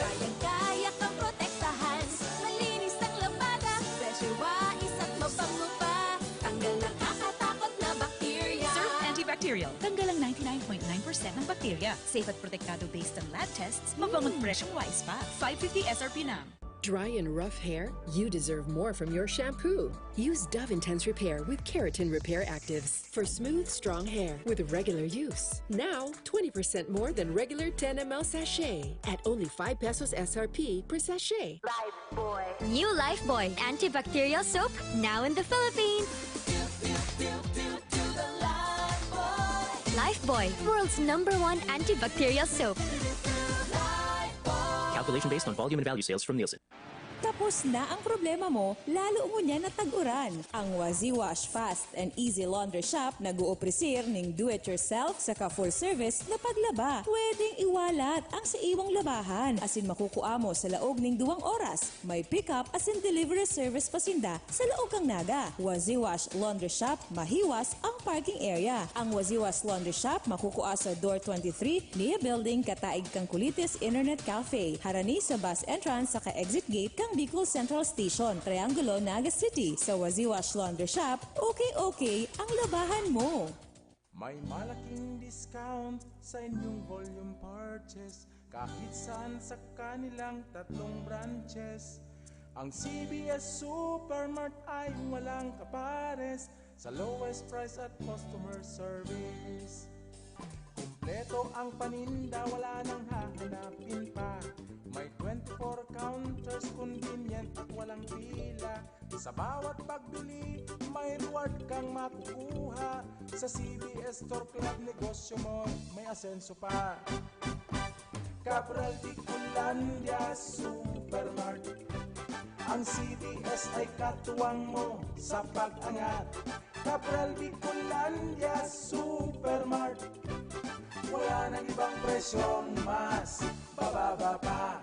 Kayang-kaya kang protektahan. Malinis ang labada. Fresh your wais at mabango pa. Tanggal na kakatakot na bakterya. Surf Antibacterial. Tanggal ang 99.9% ng bakterya. Safe at protektado based on lab tests. Mabangon fresh ang wais pa. 550 SRP na. Dry and rough hair? You deserve more from your shampoo. Use Dove Intense Repair with Keratin Repair Actives for smooth, strong hair with regular use. Now, 20% more than regular 10 ml sachet at only 5 pesos SRP per sachet. Lifebuoy. New Lifebuoy antibacterial soap, now in the Philippines. Lifebuoy, world's #1 antibacterial soap. Calculation based on volume and value sales from Nielsen. Tapos na ang problema mo, lalo mo niya natag-uran. Ang Wazi Wash Fast and Easy Laundry Shop nag-uopresir ng do-it-yourself saka full service na paglaba. Pwedeng iwalat ang sa iwang labahan asin makukuha mo sa laog ng 2 oras. May pick-up asin delivery service pasinda sa laog kang Naga. Wazi Wash Laundry Shop, mahiwas ang parking area. Ang Wazi Wash Laundry Shop makukuha sa Door 23, Nia Building, Kataig kang Kulitis Internet Cafe. Harani sa bus entrance saka exit gate kang Bicol Central Station, Triangulo, Naga City. Sa Wazi Wash Laundry Shop, okay ang labahan mo. May malaking discount sa inyong volume purchase kahit saan sa kanilang 3 branches. Ang CBS Supermart ay walang kapares sa lowest price at customer service. Kumpleto ang paninda, wala nang hahanapin pa. May 24 counters, convenient at walang pila. Sa bawat pagbili, may reward kang makukuha. Sa CBS Store Club, negosyo mo, may asenso pa. Cabral Bicolandia Supermart. Ang CBS ay katuwang mo sa pag-angat. Cabral Bicolandia Supermart. Wala nang ibang presyong mas bababa pa.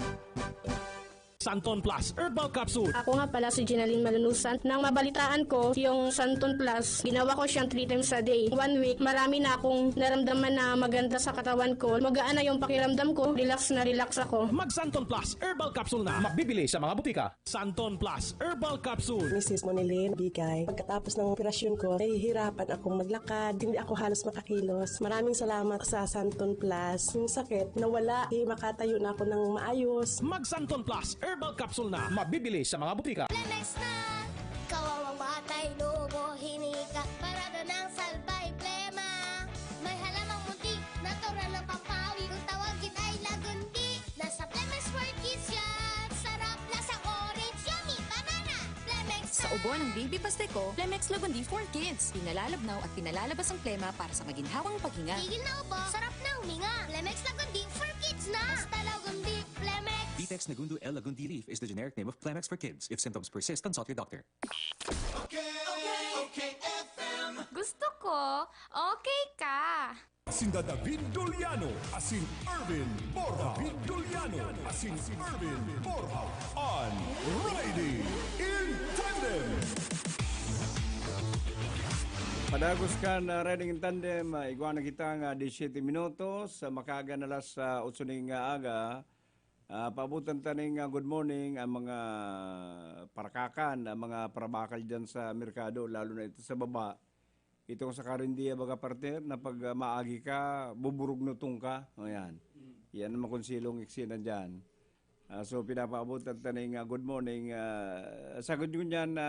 Santon Plus Herbal Capsule. Ako nga pala si Ginaline Malunusan. Nang mabalitaan ko yung Santon Plus, ginawa ko siyang 3 times a day. 1 week, marami na akong naramdaman na maganda sa katawan ko. Magaan na yung pakiramdam ko. Relax na relax ako. Mag Santon Plus Herbal Capsule na. Mabibili sa mga butika. Santon Plus Herbal Capsule. Mrs. Monilin Bigay. Pagkatapos ng operasyon ko, nahihirapan akong maglakad. Hindi ako halos makakilos. Maraming salamat sa Santon Plus. Yung sakit nawala. Makatayo na ako ng maayos. Mag Santon Plus Herbal Capsule na. Mabibili sa mga butika. Lemex na! Kawawang batay, lobo, hinika. Parada ng salbay, plema. May halamang munti, natural ng pampawi. Kung tawagin ay lagundi. Nasa Lemex for Kids yan. Sarap, lasang orange, yummy, banana. Lemex na! Sa ubo ng baby pasteco, Lemex Lagundi for Kids. Pinalalabnaw at pinalalabas ang plema para sa maginhawang paghinga. Tigil na ubo, sarap na huminga. Lemex Lagundi for Kids na. Basta Lagundi, Lemex. Cefex Nagundu L. Lagundi Leaf is the generic name of Clemex for kids. If symptoms persist, consult your doctor. Gusto ko, okay ka. Asin David Doliano, asin Irvin Borja. David Doliano, asin Irvin Borja. On Riding in Tandem. Padagos ka na Riding in Tandem, igwa na kita nga 17 minutos, makaga na las 8 ning aga. Paabutan taning good morning ang mga parakakan, ang mga parabakal dyan sa merkado, lalo na ito sa baba. Itong sa karindiya baga partner na pag maagi ka, buburog no ka. Ayan. Yan ang makonsilong iksinan dyan. So pinapaabot at taning good morning. Sagod yun yan na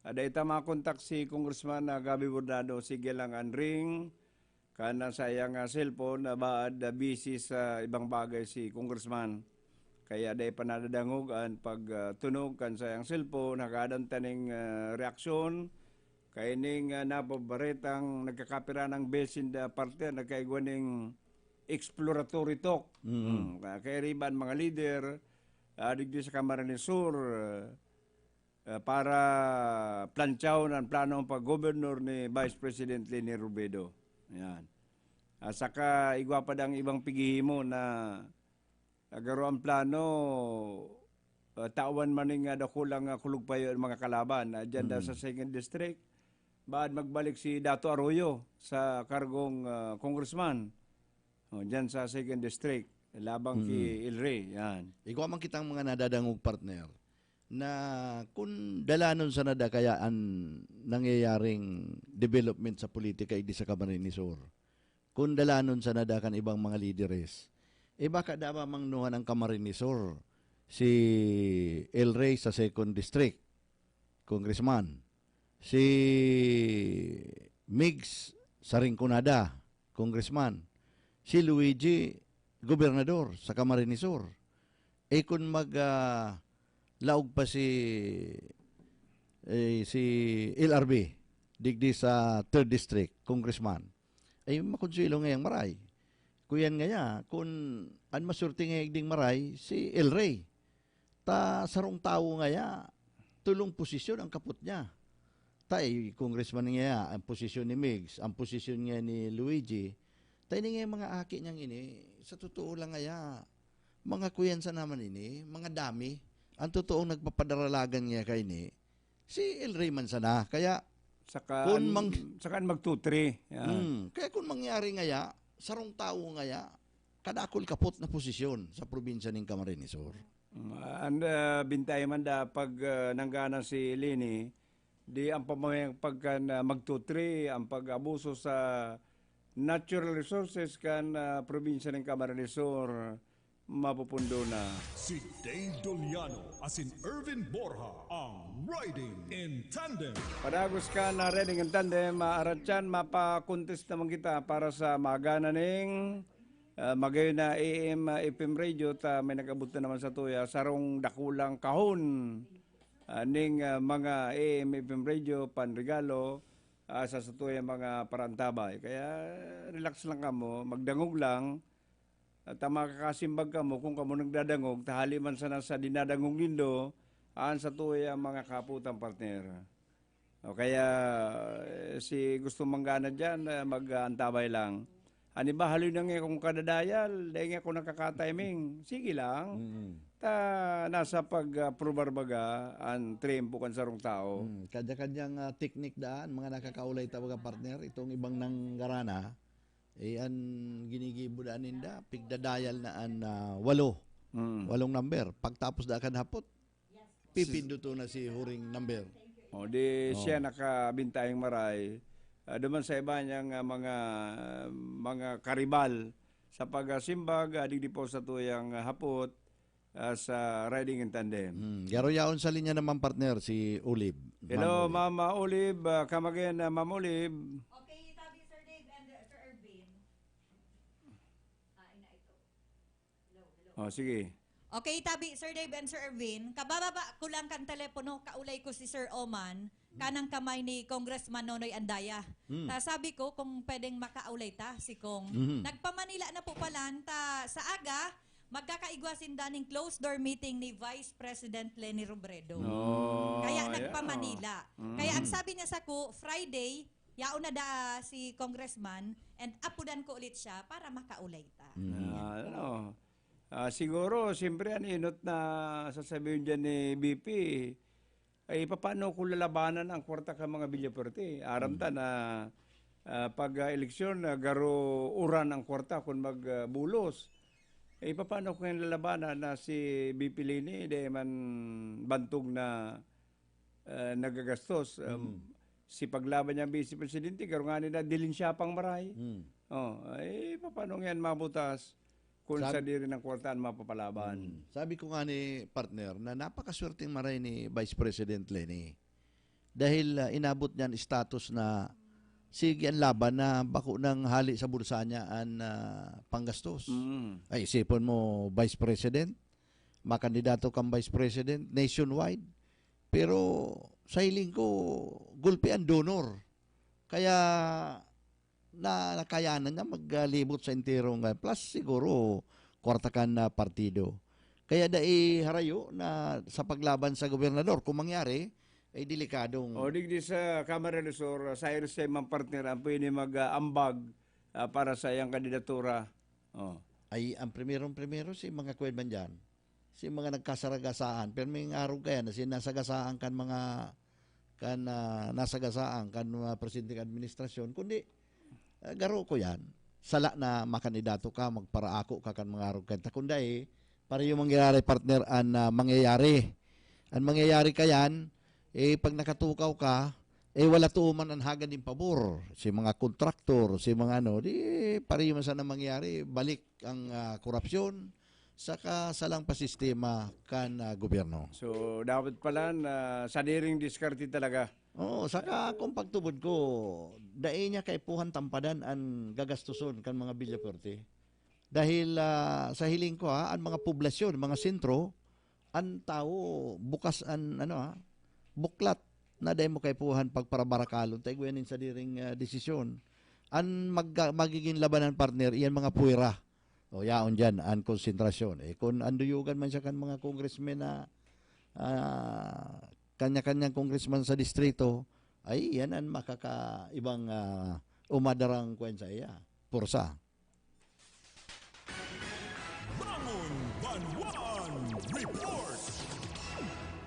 dahil makontak si Congressman Gabi Bordado. Sige lang ang ring. Kana sayang cellphone baad busy sa ibang bagay si Congressman. Kaya dahil panadadangogan pag tunog kan sayang cellphone, nakadan taning reaksyon. Kaya ning napabaretang nagkakapira ng besin da parte, nagkaigwa ning exploratory talk. Kaya riban mga leader, digdi sa Camarines Sur, para plantsaw ng plano ng pag-governor ni Vice President Leni Robredo. Ayan. Saka igwa pa dang ibang pigihimo na agaro ang plano, tawan maning dakulang kulog pa yun mga kalaban. Diyan sa 2nd District. Baad magbalik si Dato Arroyo sa kargong congressman. Diyan sa 2nd District. Labang ki Ilre. Yan. Ikaw man kitang mga nadadangog partner na kung dalanon sa nadakayaan nangyayaring development sa politika di sa Camarines Sur. Kung dalanon sa nadakan ibang mga lideres. Baka dapat mangnuhan ang Camarines Sur si El Rey sa 2nd District. Congressman. Si Migs sa Rinconada, congressman. Si Luigi, gobernador sa Camarines Sur. Kung laog pa si LRB, digdi sa 3rd District, congressman. Makonsuelo ngayang maray. Kuyan nga kung an masurti ngayang ding maray, si El Rey. Sarong tao nga tulong posisyon ang kaput niya. Congressman niya, ang posisyon ni Migs, ang posisyon niya ni Luigi, nga mga aki niyang ini, sa totoo lang mga kuyansa naman ini, mga dami, ang totoong nagpapadaralagan niya kay ni, si El Rey man sana. Kaya, sakaan magtutri. Kaya kung mangyari sarong tao kadakol kapot na posisyon sa probinsya ng Camarines Sur. Bintay man pag nanggana si Leni, di ang pamamayang pagka magtutri, ang pag-abuso sa natural resources kan probinsya ng Camarines Sur, mapupundo na. Si Dave Doliano, asin Irvin Borja, ang Riding in Tandem. Padagos ka na Riding in Tandem, Aratyan, mapakontest naman kita para sa magana ng magayon na AM, FM radio, may nag-abot na naman sa tuya, sarong dakulang kahon. Ning mga AM, FM radio, panregalo sa satuya mga parantabay. Kaya relax lang kamo, magdangog lang, at makakasimbag kamo kung kamo nagdadangog, tahali man sana sa dinadangog nindo, sa tuya mga kaputang partner. Kaya si gusto manggana dyan, mag-antabay lang. Ani ba haloy na nga kung kadadayal, dahil nga kung nakaka-timing, sige lang. Nasa pag-probarbaga ang trimpo kan sarong tao. Kanya-kanyang teknik daan, mga nakakaulay tawaga partner, itong ibang nanggarana, an ginigibo daan ninda, pigdadayal na an 8 number. Pagtapos da kan hapot, pipinduto na si huring number. Siya nakabintayang maray. Duman sa iba niyang mga karibal sa pagsimbag, digdi po sa tuyang hapot, sa Riding in Tandem. Garo yaon sa linya naman partner si Olib. Hello, Mama Olib. Come again, Ma'am Olib. Okay, tabi Sir Dave and Sir Irvin. Hello. Sige. Okay, tabi Sir Dave and Sir Irvin. Kabababa ko lang kan telepono, kaulay ko si Sir Oman, kanang kamay ni Congressman Nonoy Andaya. Sabi ko kung pwedeng makaulay ta si Kong. Nagpamanila na po pala sa aga, magkakaigwasin daning closed door meeting ni Vice President Leni Robredo. Kaya nagpa-Manila. Kaya ang sabi niya sa ko, Friday, yaon na da si Congressman and apudan ko ulit siya para makaulay ta. Siguro, siyempre, inot na sasabihin dyan ni BP, ay paano kung lalabanan ang kwarta ka mga Villapuerte? Aramta na pag-eleksyon, garo uran ang kwarta kung magbulos. Paano kung yung lalabanan na si BP Lini, di man bantog na nagagastos. Si paglaban niya Vice Presidente, garo nga nila, dilin siya pang maray. Paano yan mabutas? Kung sa diri ng kwartaan mapapalaban. Sabi ko nga ni partner na napakaswerteng maray ni Vice President Leni. Dahil inabot niyan status na sige ang laban na bako ng hali sa bulsa niya ang panggastos. Ay isipon mo Vice President, makandidato kang Vice President nationwide. Pero sa hiling ko, gulpi ang donor. Kaya na nakayanan niya maglibot sa enterong plus siguro kwarta kan na partido. Kaya harayo na sa paglaban sa gobernador kung mangyari ay delikadong. Digdi sa Kamara ni Sor, Cyrus Seman partner ang pwede mag-ambag para sa iyang kandidatura. Ay ang primero si mga kwedman dyan. Si mga nagkasaragasaan. Pero may araw kaya na sinasagasaan kan mga nasagasaan kan mga presidente administrasyon. Kundi garo ko yan. Sala na makandidato ka, magparaako ka kan mga araw kanta. Kundi para yung mangyayari partner ang mangyayari. Ang mangyayari ka yan, pag nakatukaw ka, wala tuuman ang hagan din pabor. Si mga kontraktor, si mga para yung sana mangyayari, balik ang korupsyon, saka salang pa sistema kan gobyerno. So, dapat pala sa diring diskarte talaga. Saka kung pagtubod ko, dahil niya kaipuhan tampadan ang gagastuson kan mga Villapuerte. Dahil sa hiling ko ang mga poblasyon, mga sentro, ang tao bukas buklat na dahil mo kaipuhan pagparabarakalon, tayo gawin sa diring desisyon. Ang magiging labanan partner, iyan mga puwera. Yaon dyan, ang konsentrasyon. Kung anduyugan man siya kan mga congressmen na kanya-kanyang congressman sa distrito, ay yan ang makakaibang umadarang kwen sa iya. Pursa. Bangon Banwan Report!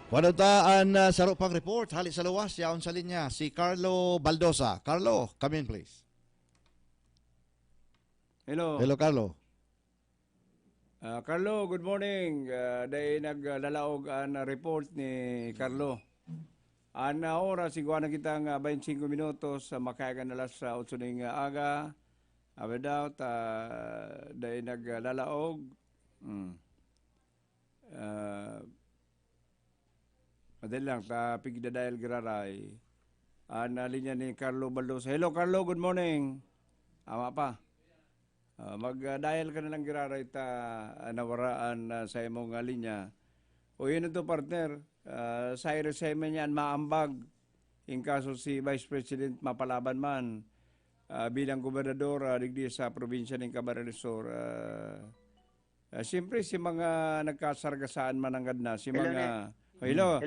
Wanutaan sa rupang report, hali sa luwas, yaon sa linya, si Carlo Baldosa. Carlo, come in please. Hello. Hello, Carlo. Carlo, good morning. Dahil naglalaog ang report ni Carlo. Ana oras, siguro na kitang 25 minutos makayagan alas 8 ng aga. Without, dahil naglalaog. Madali lang, pigda dahil giraray. Linya ni Carlo Baldosa. Hello, Carlo, good morning. Ama pa. Mag-dial ka na lang giraray nawaraan sa imong linya. O yun ito partner, Cyrus Seman yan maambag in kaso si Vice President mapalaban man bilang gobernador digdi sa probinsya ng Camarines Sur. Siyempre si mga nagkasargasaan mananggad na, si mga... Hello.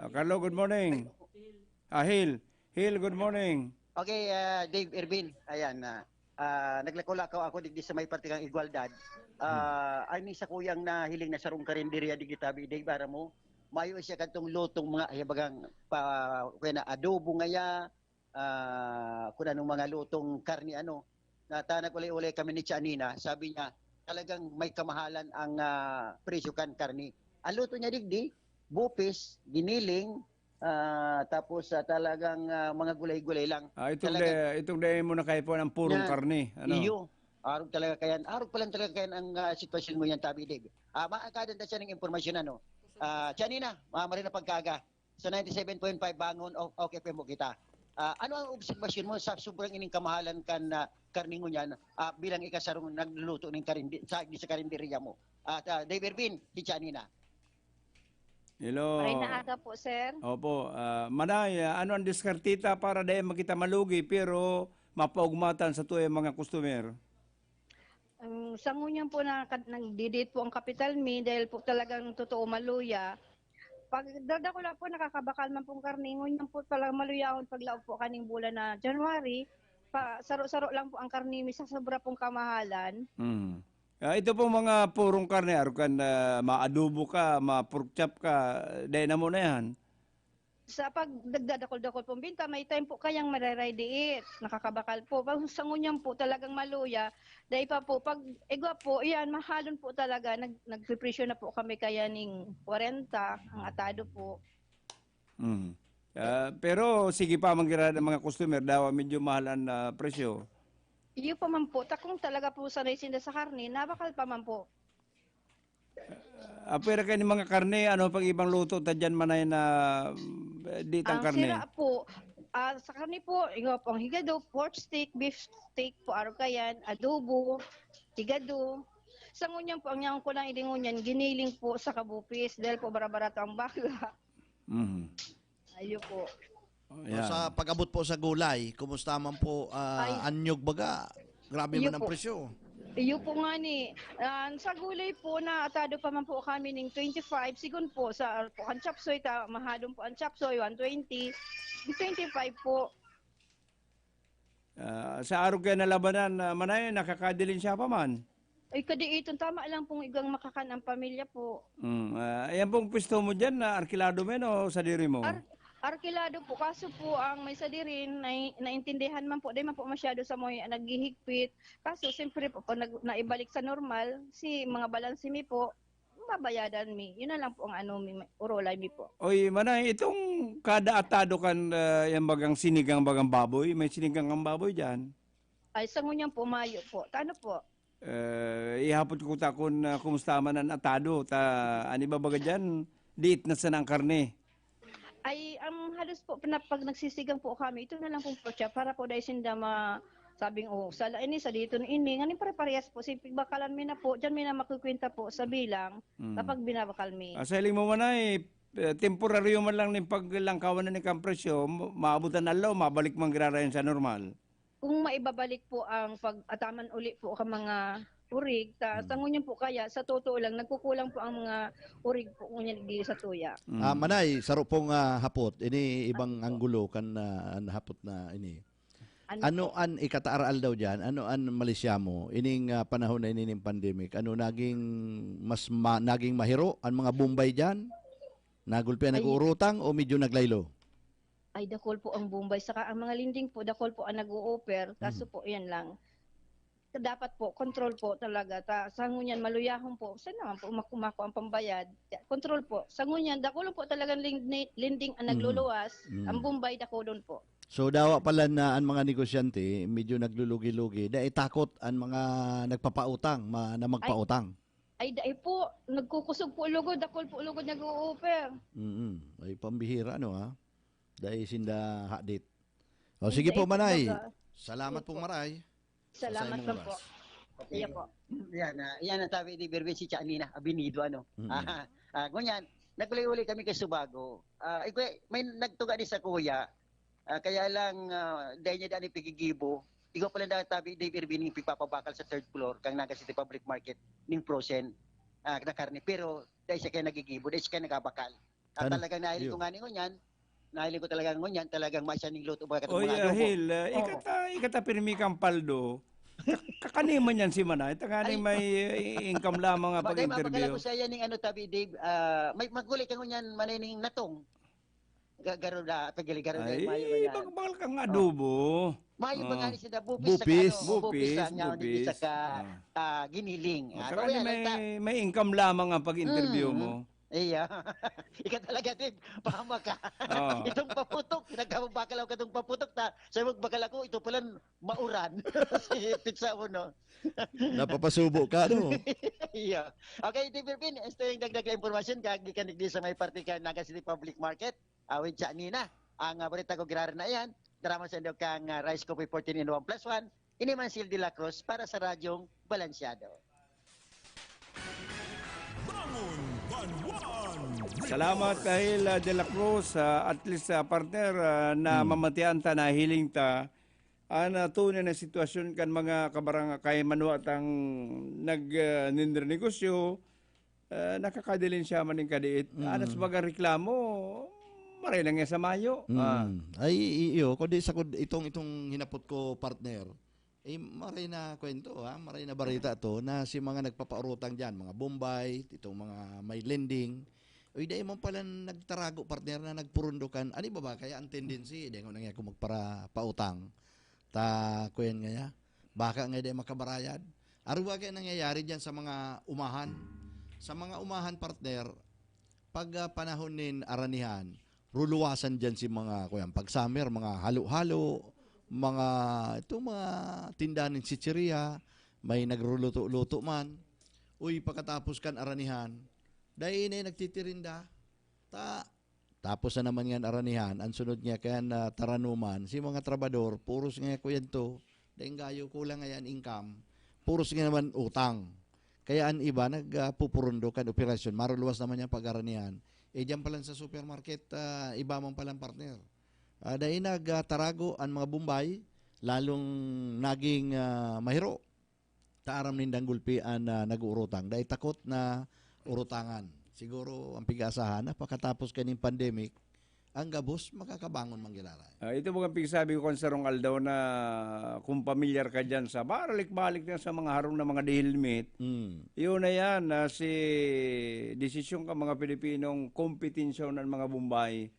Carlo, good morning. Hil, good morning. Okay, Dave Ervin, ayan naglakula ako digdi sa may partikang igualdad. Ay sa kuyang na hiling na sarong karinderya digdi tabi Dave para mo. Mayo siya kadtong lutong mga bagang kuya na adobo ngaya kun anong mga lutong karni natanag ulay kami ni Chanina, sabi niya talagang may kamahalan ang presyo kan karni. Ang luto niya digdi bupis, giniling, tapos talagang mga gulay-gulay lang. Itong day mo na kayo po ng purong karne. Iyo. Arog talaga kayan. Arog pa lang talaga kayan ang sitwasyon mo yan, Tabi Dave. Maakadanda siya ng impormasyon Chanina, marin na pagkaga. Sa 97.5 bangon, okay pa mo kita. Ano ang obserbasyon mo sa sobrang ining kamahalan kan karning niyan bilang ikasarong nagluluto ng sa karinderya mo? Dave Ervin, si Chanina. Hello. Maray na aga po, sir. Opo. Manay, ano ang diskartita para dahil makita malugi pero mapaugmatan sa tuwing mga customer? Sa ngunyan po na nagdidate po ang Capital Me dahil po talagang totoo maluya. Pag dada ko lang po nakakabakal man pong karne, ngunyan po talagang maluyahon paglaog po kaning bulan na January. Saro-saro lang po ang karne, sa sobra pong kamahalan. Ito po mga purong karne, arukan maadobo ka, ma-pork chop ka, dahil na mo na yan. Sa pag dagdadakol-dakol pong binta, may time po kayang mararaydiit. Nakakabakal po. Pag sa ngunyan po talagang maluya, dahil pa po, pag igwa po, yan, mahalon po talaga. Nag-presyo na po kami kaya ning 40, ang atado po. Pero sige pa, manggirada ng mga customer, daw medyo mahalan na presyo. Iyo pa man po, takong talaga po sanay sinda sa karne, nabakal pa man po. Pero kayo mga karne, ano pag ibang luto, tadyan manay na ditang karne? Sira po, sa karne po, ang higado, pork steak, beef steak po, araw kayan, adobo, higado. Sa ngunyan po, ang niyang ko lang ilingunyan, giniling po sa kabupis, dahil po barabarato ang baka. Ayo po. Sa pag-abot po sa gulay, kumusta man po anyog baga? Grabe man ang presyo. Iyo po nga ni. Sa gulay po na atado pa man po kami ng 25. Sigun po sa po ang chapsoy, mahadong po ang chapsoy, 120. 25 po. Sa araw kayo na labanan, manay, nakakadilin siya pa man? Ay, kadiiton, tama lang pong igang makakan ang pamilya po. Ayan pong pwesto mo dyan, na arkilado men o sa diri mo? Arkilado po, kaso po ang may sadirin, naintindihan man po, di man po masyado sa mga naghihigpit. Kaso siyempre po, pag naibalik sa normal, mga balansi mi po, mabayadan mi. Yun na lang po ang urolay mi po. Oy, manay, itong kada atado kan yung bagang sinigang bagang baboy, may sinigang ang baboy dyan? Ay, sa ngunyan po, mayo po. Tano po? Ihapot ko ta kung kumusta man ang atado. Ani ba baga dyan? Diit na sanang karne. Ay, halos po, pag nagsisigang po kami, ito na lang po siya, para po dahil sinda sabing, sa dito ini, ngayon pare-parehas po, bakalan mi na po, dyan mi na makukwenta po sa bilang, kapag binabakal mi. Sa hiling mo man ay, temporaryo man lang ng paglangkawan na ni presyo, maabutan na law, mabalik man girarayan sa normal. Kung maibabalik po ang pag-ataman uli po ka mga urig, sa ngunyan po kaya, sa totoo lang, nagkukulang po ang mga urig po ngunyan sa tuya. Manay, saro pong hapot, ini ibang anggulo kan hapot na ini. Ano an ikataaral daw dyan, ano an Malaysia mo, ining panahon na ining pandemic, ano naging naging mahiro ang mga Bombay dyan? Nagulpi nag-uurutang o medyo naglaylo? Ay, dakol po ang Bombay, saka ang mga linding po, dakol po ang nag-u-offer, kaso po yan lang. Dapat po, control po talaga. Sa ngunyan, maluyahon po. Saan naman po umakumako ang pambayad? Control po. Sa ngunyan, dakulong po talagang lending ang nagluluwas. Ang Bombay, dakulon po. So, dawa pala na ang mga negosyante, medyo naglulugi-lugi. Dahil takot ang mga nagpapautang, na magpautang. Ay, dahil po, nagkukusog po lugod. Dakol po lugod nag-u-offer. Ay, pambihira, ha? Dahil sinda hadit. O, sige po, Manay. Salamat po, Maray. Salamat lang po. Iya po. Yan ang sabi ni Berben si Chanina, abinido ngunyan, naguli-uli kami kay Subago. May nagtuga ni sa kuya. Kaya lang dahil niya daan ipigigibo. Ikaw pala na tabi Dave Irvin yung pipapabakal sa third floor kang Naga City Public Market ning frozen na karne. Pero dahil siya kaya nagigibo, dahil siya kaya nagabakal. Talagang nahilig ko nga ni ngunyan. Nahiling ko talagang ngunyan, talagang masya ning luto. Oy, Hil, ikata pirmi kang paldo. Kakaniman yan si Manay. Takani may income lamang pag-interview. Mapakala ko sa yan ng tabi, Dave. May magulit ka ngunyan, manining natong. Garo na, pagili-garo na. Ay, bakal kang adobo. Mayo ba nga ni sila, bupis. Bupis. Sa giniling. May income lamang ang pag-interview mo. Iya. Ika talaga din, pahama ka. Itong paputok, nagkabakalaw ka itong paputok ta. Sabi mo, bakal ako, ito pala mauran. Si pizza mo, no? Napapasubo ka, no? Iya. Okay, Dave Irvin, ito yung dagdag na informasyon, kagikanig din sa may party ka Naga City Public Market. Awit siya nina. Ang balita ko giraran na yan. Drama sa inyo kang Rice Coffee 14 in 1+1. Ini Mansil de la Cruz para sa radyong Balansyado. Salamat dahil De La Cruz, at least partner na mamatian ta na hiling ta tunay na sitwasyon kan mga kabaranga kay manuat ang nindernegosyo, nakakadilin siya maning kadiit. Anas baga reklamo, maray lang nga sa Mayo. Ay, iyo, kundi sa itong hinapot ko partner, maray na kwento, maray na barita to, na si mga nagpapaurutang dyan, mga Bombay, itong mga may lending, uy, dahil mo pala nagtarago partner na nagpurundukan, ano ba kaya ang tendency, dahil nga kung magpautang, kuyan nga baka nga dahil makabarayad. Aro ba kaya nangyayari dyan sa mga umahan? Sa mga umahan partner, pag panahon nin aranihan, ruluwasan dyan si mga, pag summer, mga halo-halo, mga tindahan ng chicheria, may nagruluto-luto man. Uy, pagkatapos kan aranihan, dahil na nagtitirinda, tapos na naman yan aranihan, ang sunod niya kaya na taranuman, si mga trabador, puros nga kuyan to, dahil gayo kulang nga yan income, puros nga naman utang. Kaya ang iba, nagpupurundo kan operasyon, maruluwas naman yan pag-aranihan. Diyan pa lang sa supermarket, iba man palang partner. Dahil nagtarago ang mga Bombay, lalong naging mahiro. Taaram nindang gulpian na nag-uurutang. Dahil takot na urutangan. Siguro ang pigasahan na pagkatapos kaning pandemic, ang gabos makakabangon manggilala. Ito mga pigsabi ko sa Rongal daw na kung pamilyar ka dyan sa balik na sa mga harong na mga dihilmit, yun na yan, si desisyon ka mga Pilipinong kompetensyon ng mga Bombay,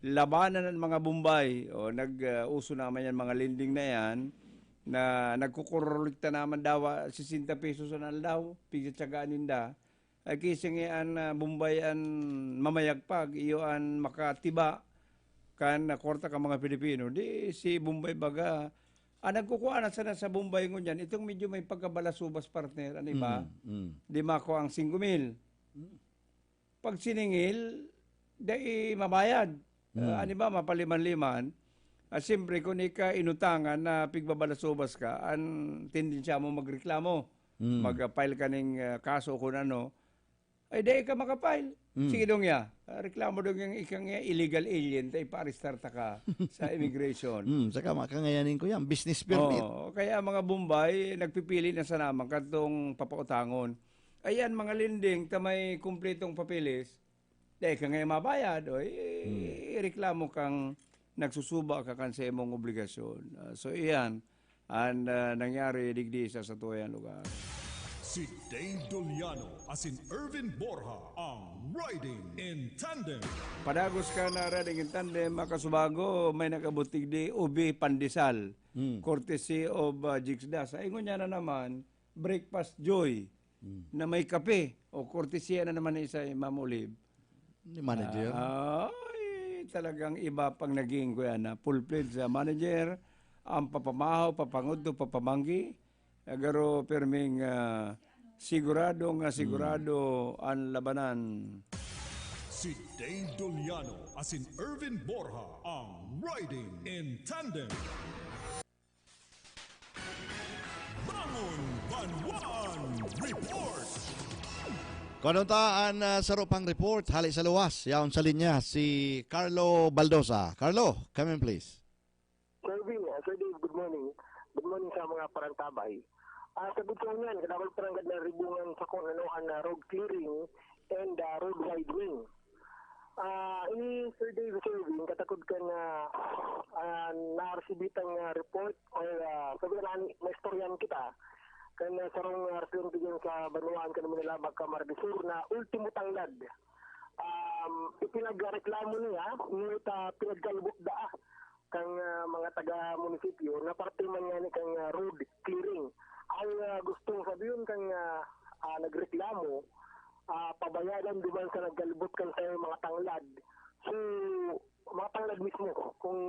labanan ng mga Bombay, nag-uso naman yan mga lending na yan, na nagkukurolikta naman daw 60 pesos na daw, pigsatsagaan ninda, ay kising yan Bombay an mamayagpag, iyo an makatiba, kan kwarta ka mga Pilipino, di si Bombay baga, nagkukuha na sana sa Bombay ngunyan, itong medyo may pagkabalasubas partner, ano ba? Di mako ang 5,000. Pag siningil, di mabayad. Ano ba, mapaliman-liman. Siyempre, kung ika inutangan na pigbabalasubas ka, ang tendensya mo magreklamo. Mag-file ka ng kaso kung ano, ay dahil ka makapile. Sige dong ya. Reklamo dong yung ikang illegal alien, tayo pa-restart ka sa immigration. Saka makangayanin ko yan, business permit. Kaya mga Bombay, nagpipili na sa naman katong papautangon. Ayan, mga lending, tamay kumpletong papilis, dahil ka ngayon mabayad, reklamo kang nagsusuba ka kan sa imong obligasyon. So iyan, ang nangyari digdi sa tuwayang lugar. Si Dave Doliano as in Irvin Borja ang Riding in Tandem. Padagos ka na Riding in Tandem, makasubago, may nakabutig di ubi pandesal. Courtesy of Jigsda. Sa ingon niya na naman, breakfast joy na may kape. O courtesy na naman isa Ma'am Olive. Ni manager. Talagang iba pang naging kuya na full-fledged manager, ang papamahaw, papangudto, papamanggi, agaro perming sigurado ang labanan. Si Dave Doliano as in Irvin Borja ang Riding in Tandem. Bangon Banwan Report. Konontaan sa rupang report, hali sa luwas, yaon sa linya si Carlo Baldosa. Carlo, come in please. Sir Dave, good morning. Good morning sa mga parantabay. Sagot ko yan, kadawal paranggad na ribungan sa kung anohan na road clearing and road widening. Ini Sir Dave, katakod ka na naresibitang report o sabi na istoryan kita. Kaya sarong artiyon bigyan sa Banuan ka naman nila magkamardisur na ultimo tanglad. Ipinagreklamo niya, ngunit pinagkalbot da kang mga taga-munisipyo na parte man yan kang road clearing. Ang gustong sabihin kang nagreklamo, pabayadan duman sa nagkalbot kan sa mga tanglad. So, mga tanglad mismo, kung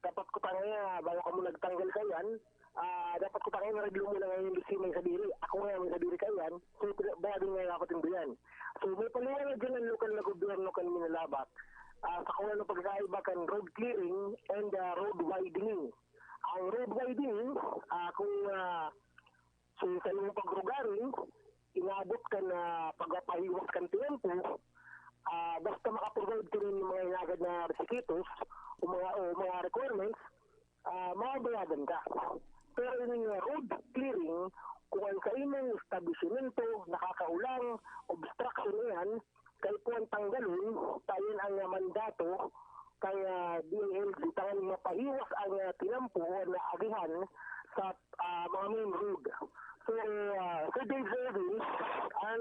dapat ko tangaya, bago ka mo nagtanggal kayan, dapat ko tangay na reglo mo na ngayon yung may sadiri. Ako nga may sadiri kayan, so bayadin ngayon ako tinduyan. So may paliwanag dyan ang lokal na gobyerno kan minalabak. Sa kung ano pagkaiba kan road clearing and road widening. Ang road widening, kung sa iyong pagrugaring, inabot ka na pagpahiwas kan tempo, basta makaprovide ka rin ng mga inagad na resikitos o mga requirements, mabayadan ka. Pero yung road clearing, kung ang kaimong establishmento, nakakaulang, obstruction yan, kay po ang tanggalon, tayon ang mandato, kay DILG, tangan mapahiwas ang tinampo na agihan sa mga main road. So, sa Dave Zervin,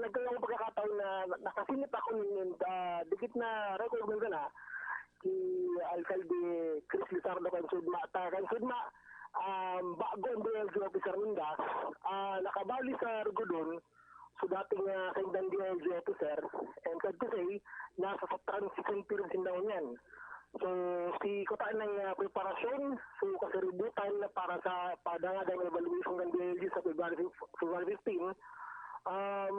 nagkaroon ng pagkakataon na nakasinip ako ng dikit na record ng gana si Alcalde Chris Lizardo Kansudma. Kansudma, bago ang DLG officer ninda, nakabali sa Rugudon, so dating kailang DLG officer, and sad to say, nasa sa transition period sindaw yan. So, si kutaan ng preparasyon, so kasiributan para sa padangadang evaluation ng DLG sa February 15,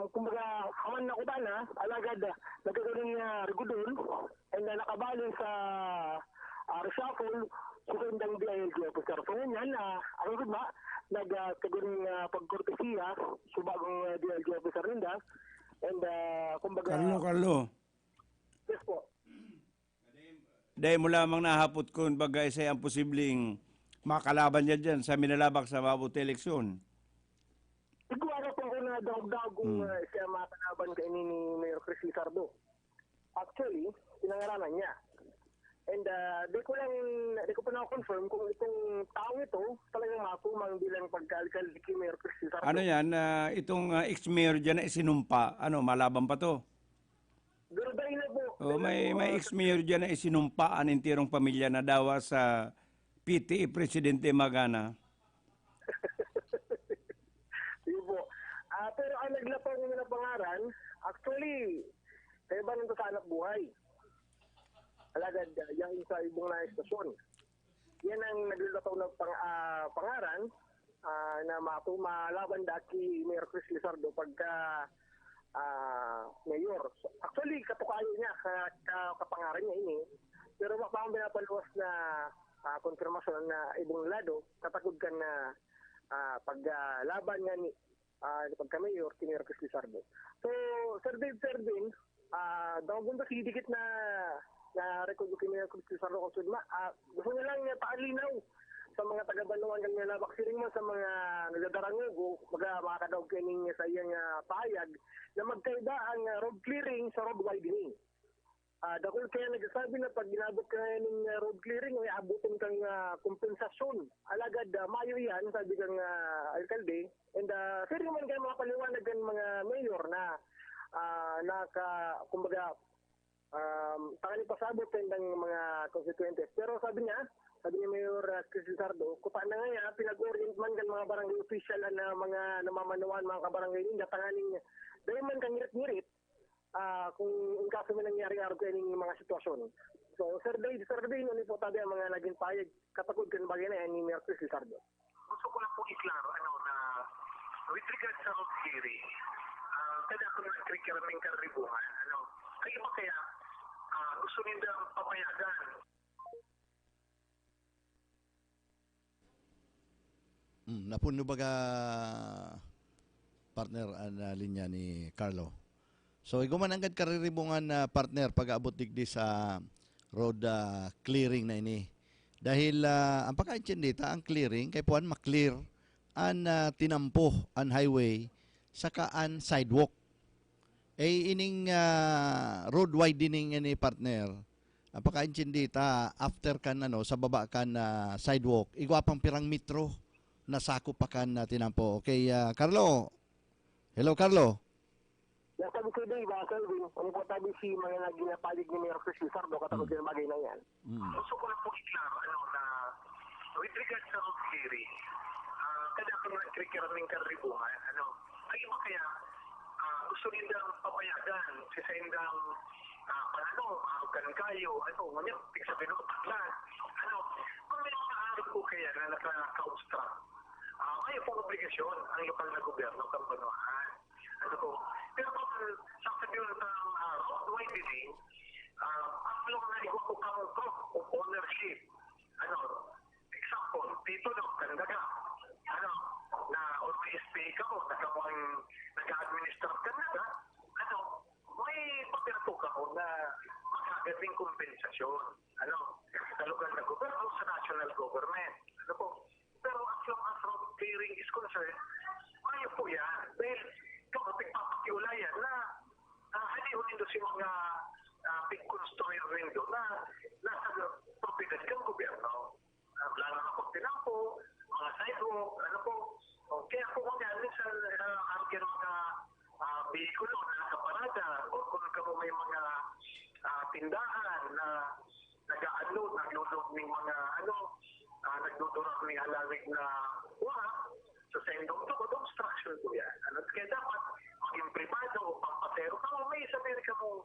kumbaga, haman na kutaan alagad, nagkakaroon niya Rugudon, and nakabali sa reshuffle, susundang DLG officer. So, yan, ang ba, nagkagaling pagkortesiya, subagong DLG officer ninda, and kumbaga... Carlo. Yes po. Dahil mo lamang nahapot kung baga isa ang posibleng makalaban niya dyan sa minalabak sa mabuti eleksyon. Siguro po ako na daw kung siya makalaban kay ni Mayor Chris Lizardo. Actually, pinangaranan niya. And di ko pa na-confirm kung itong taong ito talagang matumang bilang pagkalkal ni Mayor Chris Lizardo. Ano yan? Itong ex-mayor dyan na isinumpa. Malaban pa to? Gurday na po. May ex-mayor dyan na isinumpa ang intirong pamilya na dawa sa PTE Presidente Magana. Hindi po. Pero ang naglapaw nyo na pangaran, actually, kaya ba nito sa anak buhay? Alagad, yung sa ibong na estasyon. Yan ang naglulataw ng pangaran na malaban daki Mayor Chris Lizardo pagka mayor. So, actually, katukayo niya, kapangaran niya ini. Pero makapang pinapaluwas na konfirmasyon na ibong lado, katakod ka na paglaban nga ni pagka-mayor, si Mayor Chris Lizardo. So, Sir Dave Servin, daw ba dikit na record ko kay Mayor Chris Lizardo kung sudma, gusto niya lang paalinaw sa mga taga-Banungan kang nilabak siring mo sa mga nagdadarangog makakadaog kaning sa iyang pahayag na magkaiba ang road clearing sa road widening. Dahil kaya nagsasabi na pag ginabot ka ng road clearing, ay abutin kang kompensasyon. Alagad, mayo yan, sabi kang alkalde. And siring man kayo mga paliwanag ng mga mayor na kumbaga, tangan ipasabot ng mga constituentes. Pero sabi niya Mayor Chris Lizardo, kupa na nga pinag-orient man kan mga barangay official na mga namamanuan, mga kabarangay ninyo, tanganing dahil man kang ngirit-ngirit kung in kaso may nangyari-araw kayo ng mga sitwasyon. So, Sir Day, ano po tabi ang mga naging payag katagod kan bagay na yan ni Mayor Chris Lizardo? Gusto ko lang po iklaro, na with regards sa road clearing, kada ako nagkikiraming karibungan, ay iba kaya gusto nila papayagan. Napuno baga partner ang linya ni Carlo. So iguman anggad kariribungan na partner pag-abot digdi sa road clearing na ini. Dahil ang pagkaintindita ang clearing kay puan maklear an tinampo an highway saka an sidewalk. Ining road widening ni partner. Ang pagkaintindita after kan sa baba kan sidewalk igwapang pirang metro nasako pa kan tinampo. Okay, Carlo. Hello, Carlo. Sabi ko din, Selvin, ano po tabi si mga naginapalig ni Mayor Chris Lizardo katapos yung bagay na yan. Gusto ko lang po iklaro, na with regards sa road clearing, kada ako nagkikiraming karibungan, ay iba kaya gusto nilang papayagan sa sendang kan kayo, ngayon, tigsabihin ko patlan, kung may mga araw po kaya na nakaka-obstruct, ay po obligasyon ang lokal na gobyerno ng Banungan. Pero kung sasabihin ng road widening, ang na ikukukaw ko o ownership. Example, dito lang, kandaga. Na always pay ka mo, nag-administer ka na, may papirto ka mo na magagaling kompensasyon. Sa lokal na gobyerno, sa national government. Ano po? Pero as long as road clearing is concerned, ayaw po yan. Dahil kapag papakiulayan na halihon nito si mga big constructor rin doon na nasa propiedad ng gobyerno. Lalo na pag tinampo, mga sidewalk, ano po. Kaya po mga minsan ang mga bihikulo na nakaparada o kung may mga tindahan na nag-unload, naglulog ng mga nagdudurog ng halawig na buha. So sa indong to, obstruction po yan. Kaya dapat maging privado o pangpasero. Kung may sabihin ka mo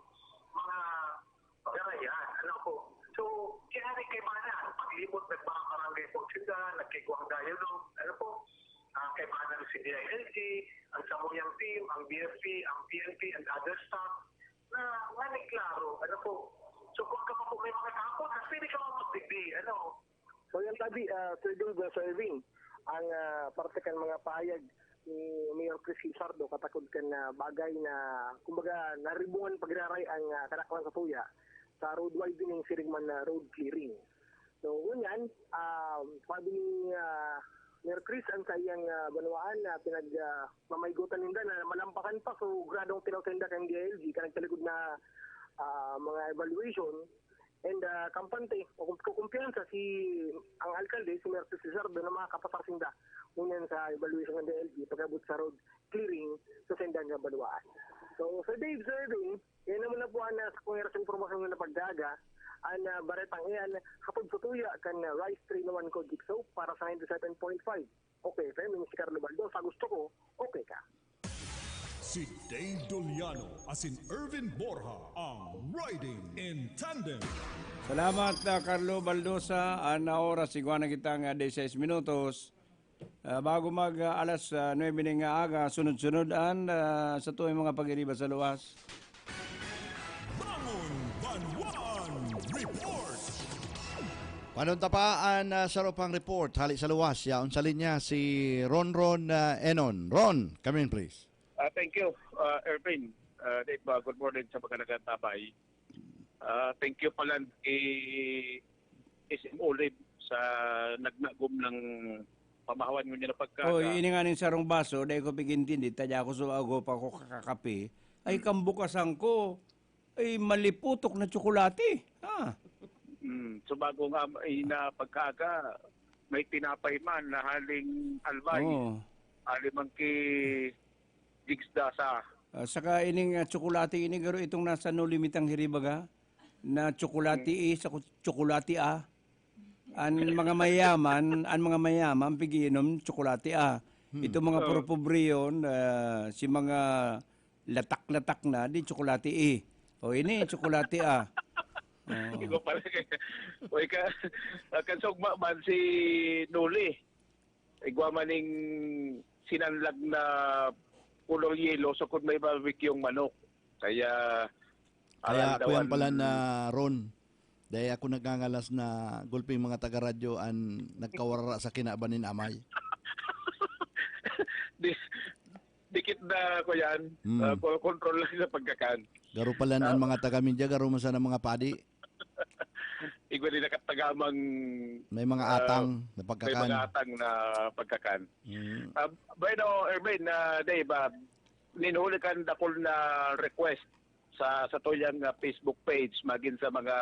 mga garayan, ano po. So, kaya rin kay Mana, paglibot, nagpakakarangay po sila, nagkikuang dialogue, ano po, kay Mana si DILG, ang Samuyang team, ang BFP, ang PNP, and other staff, na nga klaro, ano po. So, kung ka po may mga kapon, pwede ka magdigdi, ano. So yan tabi, Sir Dave, Sir Irving, ang parte kan mga pahayag ni Mayor Chris Lizardo katakod kan bagay na kumbaga naribungan pagraray ang kanakwan sa tuya sa road widening sirigman na road clearing. So ngunyan, sabi ni Mayor Chris ang sayang banwaan na pinagmamaygutan ninda na malampakan pa so gradong tinawtenda kang DILG ka nagtaligod na mga evaluation. And kampante, o kumpiyansa si ang alkalde, si Mayor Lizardo na makakapasarsinda unan sa evaluation ng DLG pagkabot sa road clearing sa sendan ng Baluaan. So, Sir Dave, Sir Irving, yan naman na po ang sa kongres informasyon na pagdaga ang baretang iyan kapag sutuya kan Rice 3-1 Code Jigsaw para sa 97.5. Okay, FM, si Carlo Baldo, sa gusto ko, okay ka. Si Dave Doliano asin Irvin Borja ang Riding in Tandem. Salamat Carlo Baldosa. Na oras iguana kitang 16 minutos. Bago mag alas 9 ng aga, sunod-sunodan sa tuwing mga pag-iriba sa luwas. Bangon Banwan Report. Panuntapaan sa ropang report, hali sa luwas. Yaon sa linya si Ron Enon. Ron, come in please. Thank you, Irvin. Dave, good morning sa mga nagtabay. Thank you pala kay SM Olive sa nagnagom ng pamahawan mo niya na pagkaka. Ini nga nin sarong baso, dahil ko pigintindi, tadya ako sa ago pa ko kakakape, ay kambukasan ko, ay maliputok na tsokolate. So bago nga na pagkaka, may tinapay man na haling albay. Alimang kay Digsda sa. Saka ining tsokolate ini garo itong nasa no limitang hiribaga na tsokolate sa tsokolate An mga mayaman pigiinom tsokolate Ito mga propobriyon si mga latak-latak na di tsokolate O ini tsokolate Ikaw pala o kan sugma man si Noli. Igwa maning sinanlag na kulor yelo so kung may barbecue yung manok. Kaya kuyan pala na Ron. Dahil ako nagangalas na gulping mga taga-radyo ang nagkawara sa kinabanin amay. Dikit na ko yan. Control lang sa pagkakan. Garo pala ang mga taga-Mindya, garo man sana mga padi. Igwa din nakatagamang may mga atang na pagkakan. May mga atang na pagkakan. Bueno, Erwin, Dave, ninuli kan dakol na request sa tuyang Facebook page maging sa mga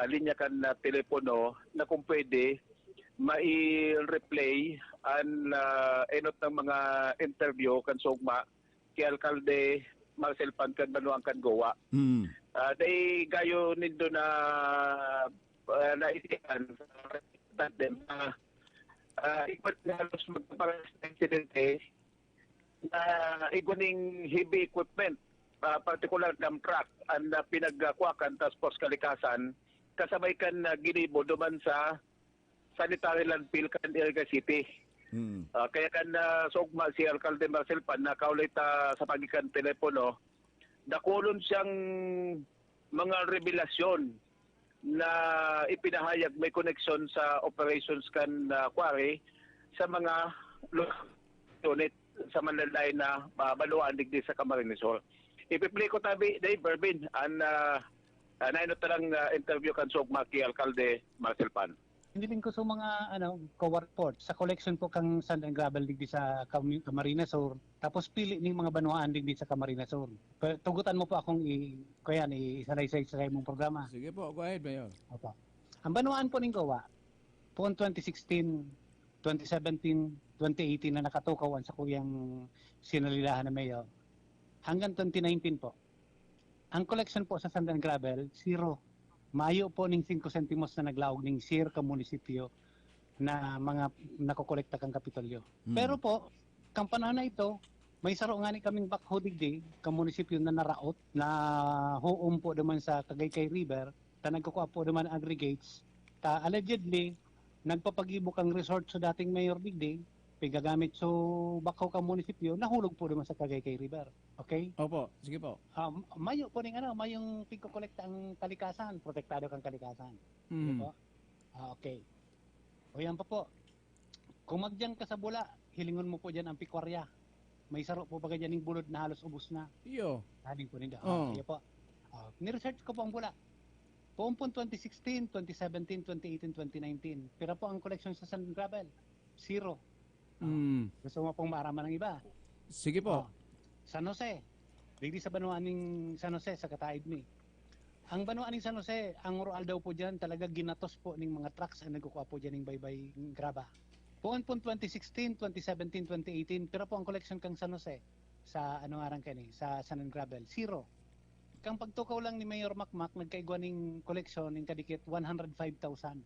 linya kan na telepono na kung pwede mai-replay ang enot ng mga interview kan sugma kay Alkalde Marcel Pan kan Banuang kan Gowa. Day gayo nindo na naisipan sa tandem ikot na halos magpaparas na insidente na iguning heavy equipment particular dump truck ang pinagkwakan tapos kalikasan kasabay kan ginibo duman sa sanitary landfill kan Iriga City. Kaya kan sugma si Alcalde Marcel Pan na kaulit sa pagikan telepono dakulon siyang mga revelasyon na ipinahayag may connection sa operations kan quarry sa mga unit sa Manlalay na baluan digdi sa Camarines Sur. Ipiplay ko tabi Dave Berbin ang nainot talang interview kan sugma kay Alcalde Marcel Pan. Hindi ko sa mga co-work port. Sa collection po kang sand and gravel digdi sa Camarines Sur. Tapos pili ning mga banuaan digdi sa Camarines Sur. Tugutan mo po akong isalaysay sa imong programa. Sige po, go ahead, Mayor. Opo. Ang banuaan po ning gawa, po 2016, 2017, 2018 na nakatukawan sa kuyang sinalilahan na Mayor. Hanggang 2019 po. Ang collection po sa sand and gravel, 0. Mayo po ning 5 sentimos na naglaog ning sir ka munisipyo na mga nakokolekta kang kapitolyo. Pero po, kang panahon na ito, may saro nga ni kaming backhoe digdi ka munisipyo na naraot na huom po naman sa Tagaytay River, ta nagkukuha po naman aggregates, ta allegedly nagpapagibo kang resort sa dating mayor digdi, pigagamit so backhoe ka munisipyo, nahulog po naman sa Tagaytay River. Okay? Opo, sige po. Mayo po ning mayong pigko-kolekta ang kalikasan, protektado kang kalikasan. Mm. Diba? Okay. O yan pa po. Kung magdiyan ka sa bula, hilingon mo po diyan ang pikwarya. May saro po ba diyan ning bulod na halos ubos na. Iyo. Sabi po ninda. Oh. Iyo po. Ni-research ko po ang bula. Poon 2016, 2017, 2018, 2019. Pero po ang collection sa sand and gravel, 0. Gusto mo pong maaraman ng iba? Sige po. San Jose. Digdi sa banuan ng San Jose sa Kataid mi. Ang banuan ng San Jose, ang rural daw po diyan talaga ginatos po ning mga trucks ang nagkukuha po diyan ning baybay graba. Poon 2016, 2017, 2018, pero po ang collection kang San Jose sa arang kani sa sand and gravel, 0. Kang pagtukaw lang ni Mayor Makmak nagkaigwa ning collection ning kadikit 105,000.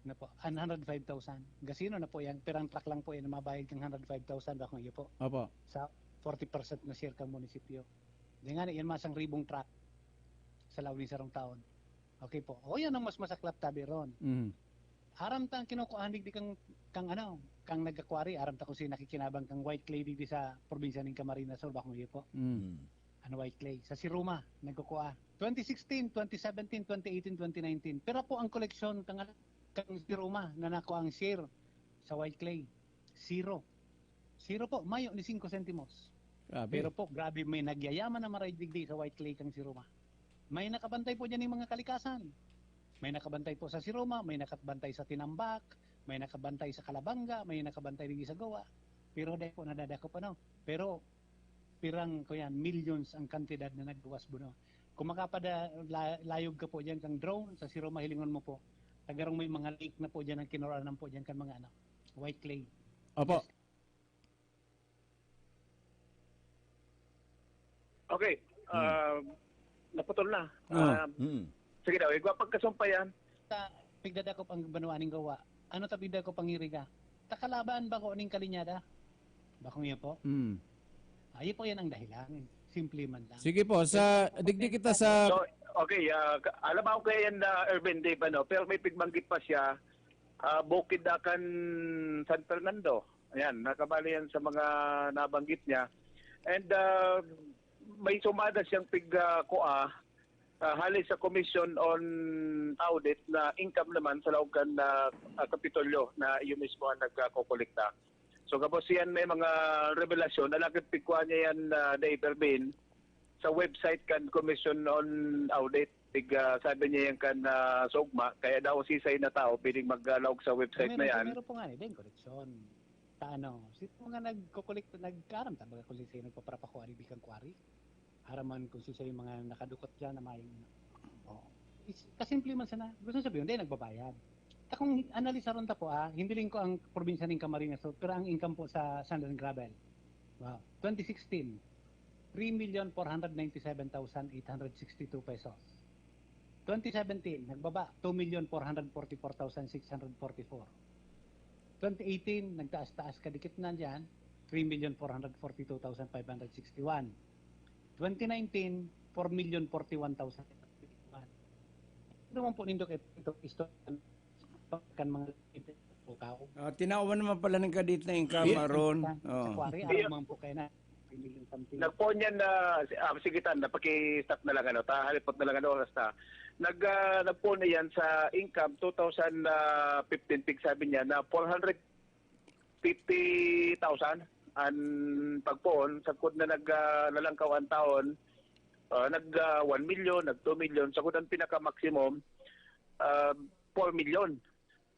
Na po, 105,000. Gasino na po yan, pirang truck lang po yan na mabayad ng 105,000 bako iyo po. Opo. Sa 40% na share kang munisipyo. Di nga na, yan masang ribong truck sa lawin sarong taon. Okay po. O yan ang mas masaklap tabi ron. Aram ta ang kinukuhaan di kang kang nagakwari, aram ta kung si nakikinabang kang white clay di sa probinsya ng Camarines Sur bako iyo po. White clay. Sa Siruma, nagkukuha. 2016, 2017, 2018, 2019. Pero po ang koleksyon kang Siruma na nakuha ang share sa white clay, 0. 0 po, mayo ni 5 sentimos. Grabe. Pero po, grabe may nagyayaman na maraydigdi sa white clay kang Siruma. May nakabantay po dyan yung mga kalikasan. May nakabantay po sa Siruma, may nakabantay sa Tinambak, may nakabantay sa Kalabanga, may nakabantay din sa Goa. Pero dahil po nadadako pa Pero pirang ko yan, millions ang kantidad na nagbuwas po Kung makalayog ka po dyan kang drone sa Siruma, hilingon mo po. Tagarong may mga lake na po dyan ang kinuranan po dyan kan mga white clay. Opo. Okay. Naputol na. Sige daw, igwa pagkasumpayan. Pigdada ko pang banuaning gawa. Ano ta bigda ko pangiriga? Takalaban ba ko ning kalinyada? Bakong yan po? Ayo po yan ang dahilan. Simple man lang. Sige po, sa digdi kita sa... So, okay, alam ako kaya yan na Urban Day pero may pigbanggit pa siya, bukid akan San Fernando. Ayan, nakabali yan sa mga nabanggit niya. And may sumada siyang pigkuha halis sa Commission on Audit na income naman sa laugan na Kapitolyo na yung mismo ang nagkokolekta. So kapos yan may mga revelasyon, alagad pigkuha niya yan Dave Ervin sa website kan Commission on Audit. Sabi niya yan kan sugma, kaya daw sisay na tao piling mag-log sa website na yan. Meron po nga din koleksyon. Sino mga nagkukolekta, nagkaram ta mga koleksyon, nagpaprapakuari, bikang kuwari. Haraman kung sisa yung mga nakadukot dyan na may kasimple man sana. Gusto sabihin, hindi nagbabayad. Kung analisa ron ta po hindi rin ko ang probinsya ng Camarines Sur, pero ang income po sa sand and gravel. Wow. 2016, 3,497,862 pesos. 2017, nagbaba, 2,444,644. 2018, nagtaas-taas kadikit na dyan, 3,442,561. 2019, 4,041,000. Ito naman po nindok ito kan mga pukaw. Tinawan naman pala ng kadit na income ron. Sa kwari, alam po kayo na. Nagpon yan na, sige tan, napaki-stop na lang halipot na lang oras ta. Nagpon na yan sa income 2015, pig sabi niya na 450,000 ang pagpon sa kod na nalangkaw ang taon, nag 1 million, nag 2 million, sa kod ang pinaka-maximum 4 million.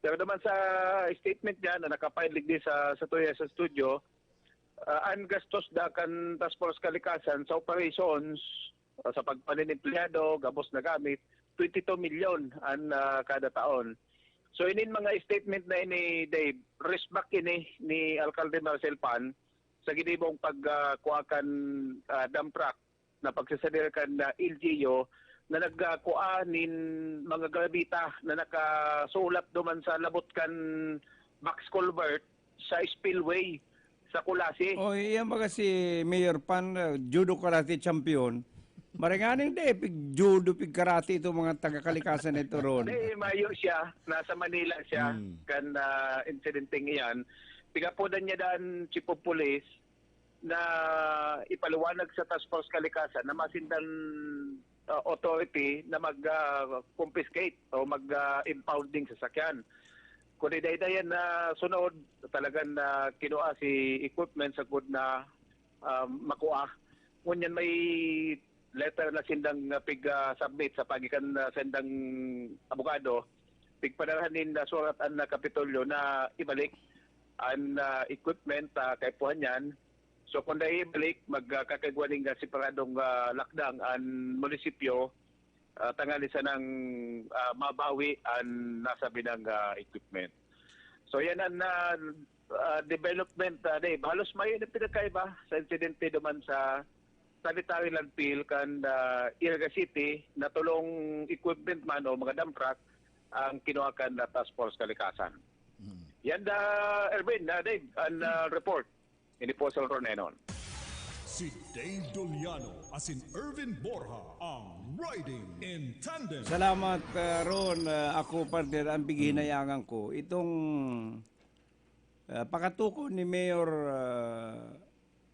Pero naman sa statement niya na nakapilig din sa tuya sa studio, ang gastos da kan task force kalikasan sa operations sa pagpanin empleyado, gabos na gamit, 22 million ang kada taon. So inin mga statement na ini Dave, respect ini ni Alcalde Marcel Pan sa ginibong pagkuakan dump truck na pagsasadirkan na LGU na nagkuha nin mga gabita na nakasulat duman sa labot kan box culvert sa spillway sa Kulasi. O iyan ba si Mayor Pan, judo karate champion? Maringaning pig judo, pig karate ito mga taga-kalikasan ito ron. Mayo siya, nasa Manila siya, kan incidenting iyan. Pigapodan niya daan chief of police na ipaliwanag sa task force kalikasan na masindan authority na mag-confiscate o mag-impounding sa sakyan. Kung daydayan na sunod, talagang kinuha si equipment sa good na makuha. Ngunyan may letter na sindang pig-submit sa pagikan sindang abogado, pigpadarahanin na suratan na Kapitolyo na ibalik ang equipment kay puhan yan. So kung dahil ibalik, magkakagwaning separadong lakdang ang munisipyo, tangali sa ng mabawi ang nasabi ng equipment. So yan ang development, Dave. Halos may pinagkaiba sa insidente duman sa sanitary landfill kan Iriga City na tulong equipment man o mga dump truck ang kinuhakan na task force kalikasan. Yan Erwin, Dave, ang report. Hindi po sa Ronenon. Si Dave Doliano as in Ervin Borja ang Riding in Tandem. Salamat Ron. Ako partner, ang biginayangan ko. Itong pakatuko ni Mayor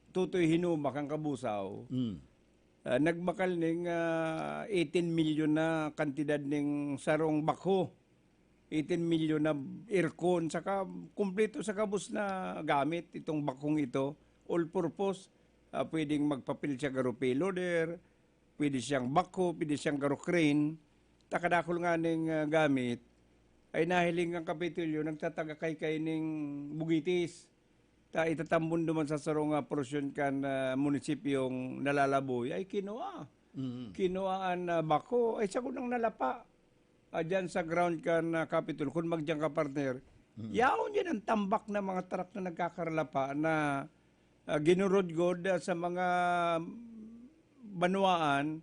Tutoy Hinumak ang Kabusaw, nagbakal ng 18 million na kantidad ng sarong bakho. 18 million na aircon, saka kumpleto sa kabus na gamit itong bakhong ito. All purpose, pwedeng magpapil siya garo payloader, pwede siyang bakho, pwede siyang garo crane. Takadakol nga ng gamit, ay nahiling ang Kapitolyo, nagtatagakay ng bugitis. Itatambon duman sa sarong porosyon kan munisipyong nalalaboy, ay kinuha. Kinuhaan bakho, ay siya ko nang nalapa. Dyan sa ground kan Capitol, kung magdiyan ka partner, yaon yan ang tambak na mga truck na nagkakaralapa na ginurod-god sa mga banwaan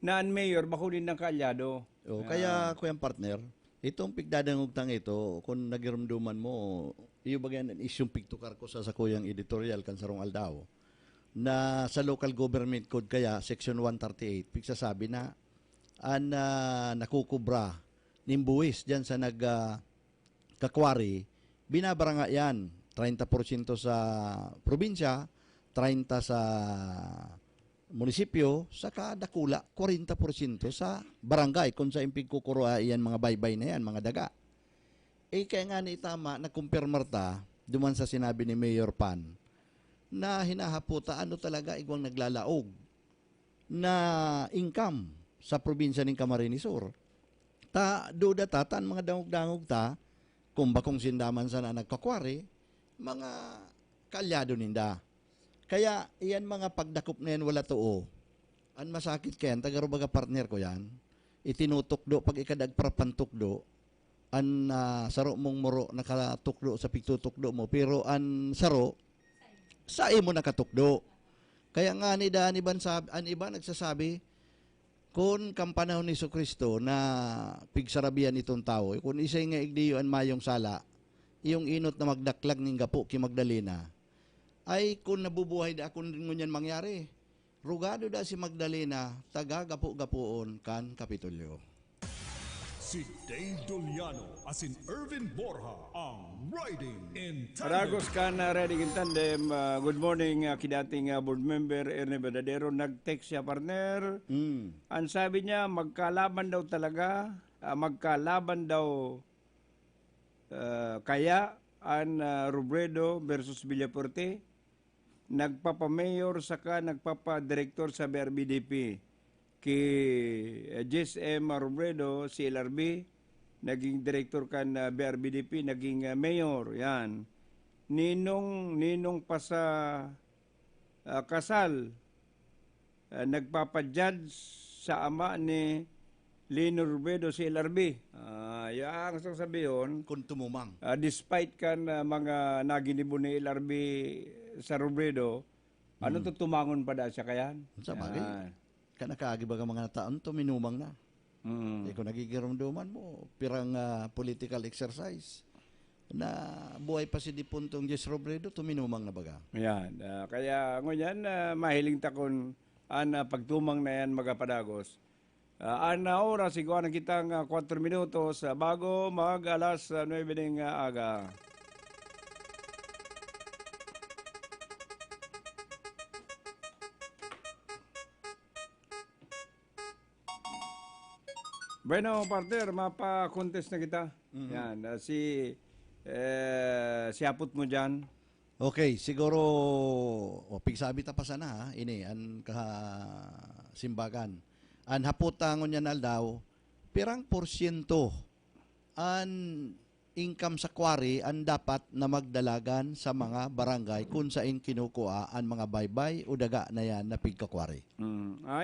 na ang mayor bakunin ng kaalyado. Kaya kuyang partner, itong pigdadangugtang ito, kung nagirumduman mo, iyo bagyan isyong pigtukar ko sa kuyang editorial kan sarong Aldao, na sa local government code kaya, section 138, pigsasabi na, ang nakukubra ng buwis dyan sa kakwari, binabara nga yan, 30% sa probinsya, 30% sa munisipyo, saka dakula, 40% sa barangay, kung sa impig kukuruha yan mga baybay na yan, mga daga. Kaya nga ni tama, nakumpirmarta, duman sa sinabi ni Mayor Pan, na hinahaputa, ano talaga igwang naglalaog na income sa probinsya ng Camarines Sur. Duda tan mga dangog-dangog kung bakong sindaman sana nagkakwari, mga kalyado ninda. Kaya, iyan mga pagdakop na yan wala too. An masakit kayan, tagarubaga partner ko yan, itinutukdo, pag ikadagprapantukdo, an saro mong muro nakatukdo sa pigtutukdo mo, pero an saro, sa imo nakatukdo. Kaya nga ni an iba nagsasabi, kung kampanahon ni Jesucristo na pigsarabihan itong tao, kung isa'y nga igdiyo an mayong sala, iyong inot na magdaklag ng gapo ki Magdalena, ay kung nabubuhay da kung ngunyan mangyari, rugado da si Magdalena, taga gapo-gapoon kan Kapitolyo. Si Dave Doliano as in Ervin Borja ang Riding in Tandem. Maragos ka na Riding in Tandem. Good morning, kidating board member Erne Verdadero. Nag-text siya, partner. Ang sabi niya, magkalaban daw talaga. Magkalaban daw kaya ang Robredo versus Villapuerte. Nagpapamayor saka nagpapadirektor sa BRBDP. Kay Jess M. Robredo, CLRB, naging director kan BRBDP, naging mayor, yan. Ninong pa sa kasal, nagpapa-judge sa ama ni Leni Robredo si LRB. Yang gusto sabihin, kung tumumang. Despite kan mga naginibo ni LRB sa Robredo, ano to tumangon pa da siya kayan? Sa bagay. Kanakaagi ba mga taon to minumang na. Kung nagigiramduman mo, pirang political exercise na buhay pa si Dipuntong Jess Robredo, tuminumang na baga. Yan. Kaya ngunyan, mahiling takon pagtumang na yan magapadagos. Ana oras, iguan na kitang 4 minutos bago mag alas 9 ng aga. Bueno, partner, mapa-contest na kita. Yan, si apot mo dyan. Okay, siguro pigsabi ta pa sana ha, ini an simbagan. An haputangon yan aldaw, pirang porsyento an income sa kwari an dapat na magdalagan sa mga barangay kung saan kinukuha ang mga baybay o daga na yan na pigkakwari.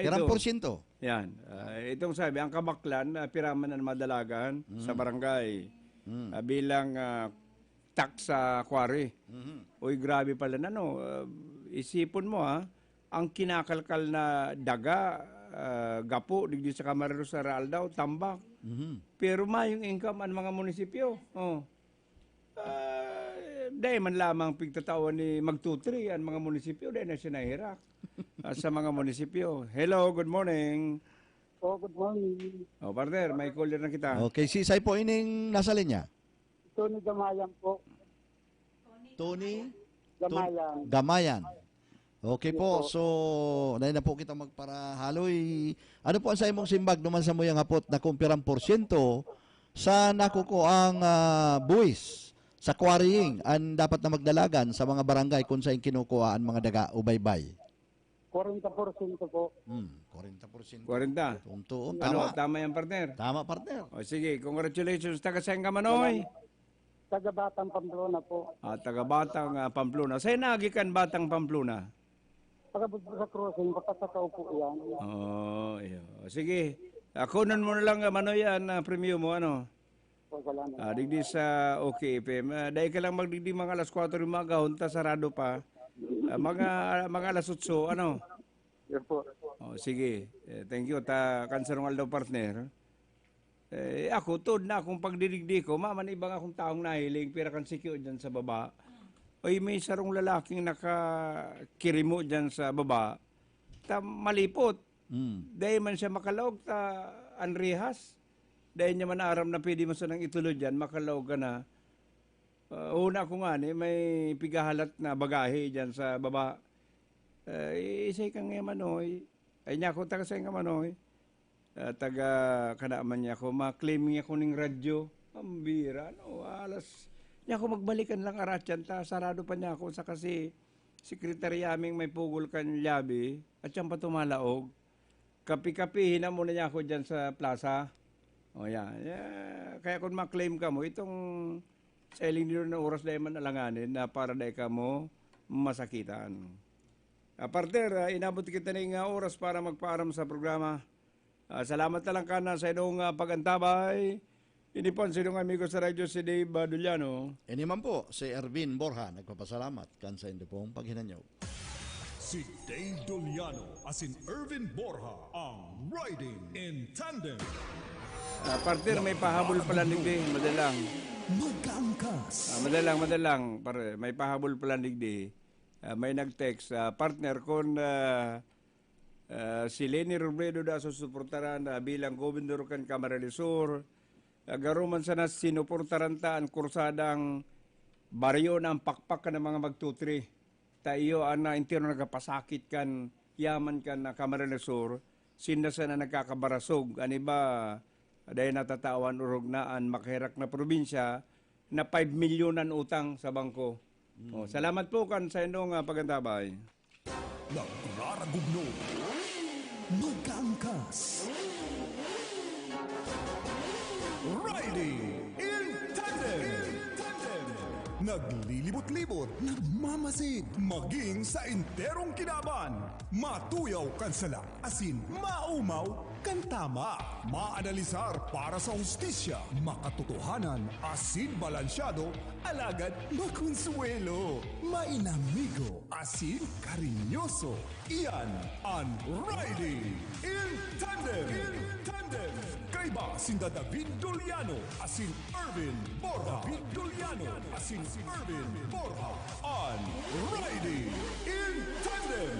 Pirang porsyento. Yan. Itong sabi, ang kabaklan, piraman na madalagan sa barangay bilang tax sa kwari. Uy, grabe pala na, no? Isipon mo, ha? Ang kinakalkal na daga, gapo, digdi sa Camarero sa Raldaw, tambak. Pero mayong income ang mga munisipyo. Dahil man lamang pigtatawan ni magtutri ang mga munisipyo, dahil na siya nahirak sa mga munisipyo. Hello, good morning. Good morning. Partner, may caller na kita. Okay, si Sai po ining nasa linya. Tony Gamayan po. Tony? Gamayan. Gamayan. Okay po, so na po kita magparahaloy. Ano po ang sa imong simbag naman sa muyang hapot na kumpirang porsyento sa nakuko ang buwis sa quarrying ang dapat na magdalagan sa mga barangay kung saan kinukuha ang mga daga o baybay? 40% po. 40%. 40. Tunto. Tama. Tama yan, partner. Tama, partner. O sige, congratulations. Taga saan ka, Manoy? Taga Batang Pamplona po. Taga Batang Pamplona. Sa'yo nagikan Batang Pamplona? Taga sa Cruising, patatakaw po yan. Iyo. Sige, kunan mo na lang, Manoy, yan, premium mo, ano? Digdi sa OKFM. Dahil ka lang magdigdi mga alas 4 yung mga hunta, sarado pa. Mga alas 8, ano? Yes po. Sige, thank you. Kanserong daw partner. Ako, tod na akong pagdidigdi ko, maman ibang akong taong nahiling, pero kan sikyo dyan sa baba. Oy, may sarong lalaking nakakirimo dyan sa baba. Malipot. Dahil man siya makalaog, anrihas. Dahil niya man aram na pwede mo sa nang itulod dyan, makalaog ka na. Una ko nga may pigahalat na bagahe dyan sa baba. Isay kang nga Manoy. Ay niya ako taga sa nga Manoy. Taga kanaaman niya ako. Ma-claim niya ko ng radyo. Ang bira. Alas. Niya ako magbalikan lang aratyan. Sarado pa niya ako sa kasi sekretarya aming may pugol kan labi. At siyang pa tumalaog. Kapi-kapihin na muna niya ako dyan sa plaza. Yan. Kaya kung ma-claim ka mo, itong selling nilo na oras dahil man alanganin na para dahil ka mo masakitan. Partner, inabot kita ng oras para magpaaram sa programa. Salamat na lang ka na sa inong pagantabay. Inipon sa inong amigo sa radyo si Dave Baduliano. Iniman po, si Ervin Borja, nagpapasalamat kan sa inyo pong paghinanyaw. Si Dave Duliano as in Ervin Borja ang Riding in Tandem. Partner, may pahabol pala digdi, madalang. Magkaangkas. Madalang, pare, may pahabol pala digdi. May nag-text, partner, kung si Leni Robredo da susuportaran bilang gobernador kan Camarines Sur, garuman sana sinuportaran ta ang kursadang baryo ng pakpak ng mga magtutri. Tayo ana intero nagapasakit kan yaman kan na Camarines Sur, sinasa na nagkakabarasog. Ani ba dahil natatawan urog naan makahirak na probinsya na 5 milyonan utang sa bangko. Salamat po kan sa inyong pagantabay. Nagraragugno. Magkaangkas. Riding in Tandem. Naglilibot-libot, nagmamasid, maging sa enterong kinaban. Matuyaw kan sala, asin maumaw kan tama. Maanalisar para sa hustisya, makatotohanan, asin balansyado, alagad makonsuelo. Mainamigo, asin karinyoso. Iyan ang Riding in Tandem. Kaiba sinda David Doliano, asin Irvin Borja. David Doliano, asin Irvin Borja. On Riding in Tandem.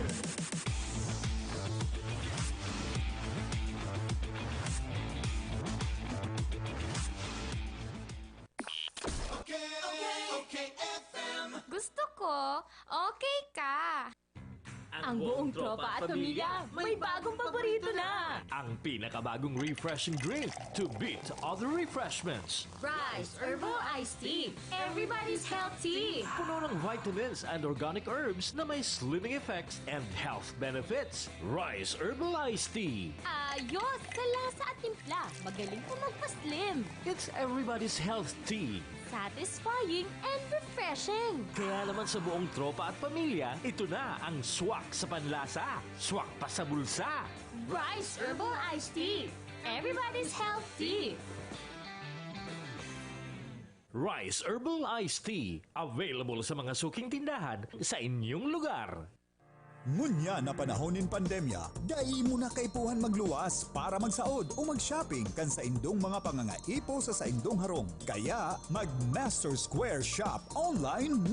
Gusto ko, okay ka. Ang buong tropa at pamilya, may bagong paborito na. Ang pinakabagong refreshing drink to beat other refreshments. Rice Herbal Iced Tea. Everybody's healthy. Puno ng vitamins and organic herbs na may slimming effects and health benefits. Rice Herbal Iced Tea. Ayos sa lasa at timpla. Magaling po magpa-slim. It's everybody's health tea. Satisfying and refreshing. Kaya naman sa buong tropa at pamilya, ito na ang swak sa panlasa, swak pa sa bulsa. Rice Herbal Iced Tea. Everybody's healthy. Rice Herbal Iced Tea. Available sa mga suking tindahan sa inyong lugar. Ngunya na panahon ng pandemya, dai mo na kaipuhan magluwas para magsaod o mag-shopping kan sa indong mga pangangaipo sa indong harong. Kaya mag Master Square Shop online na.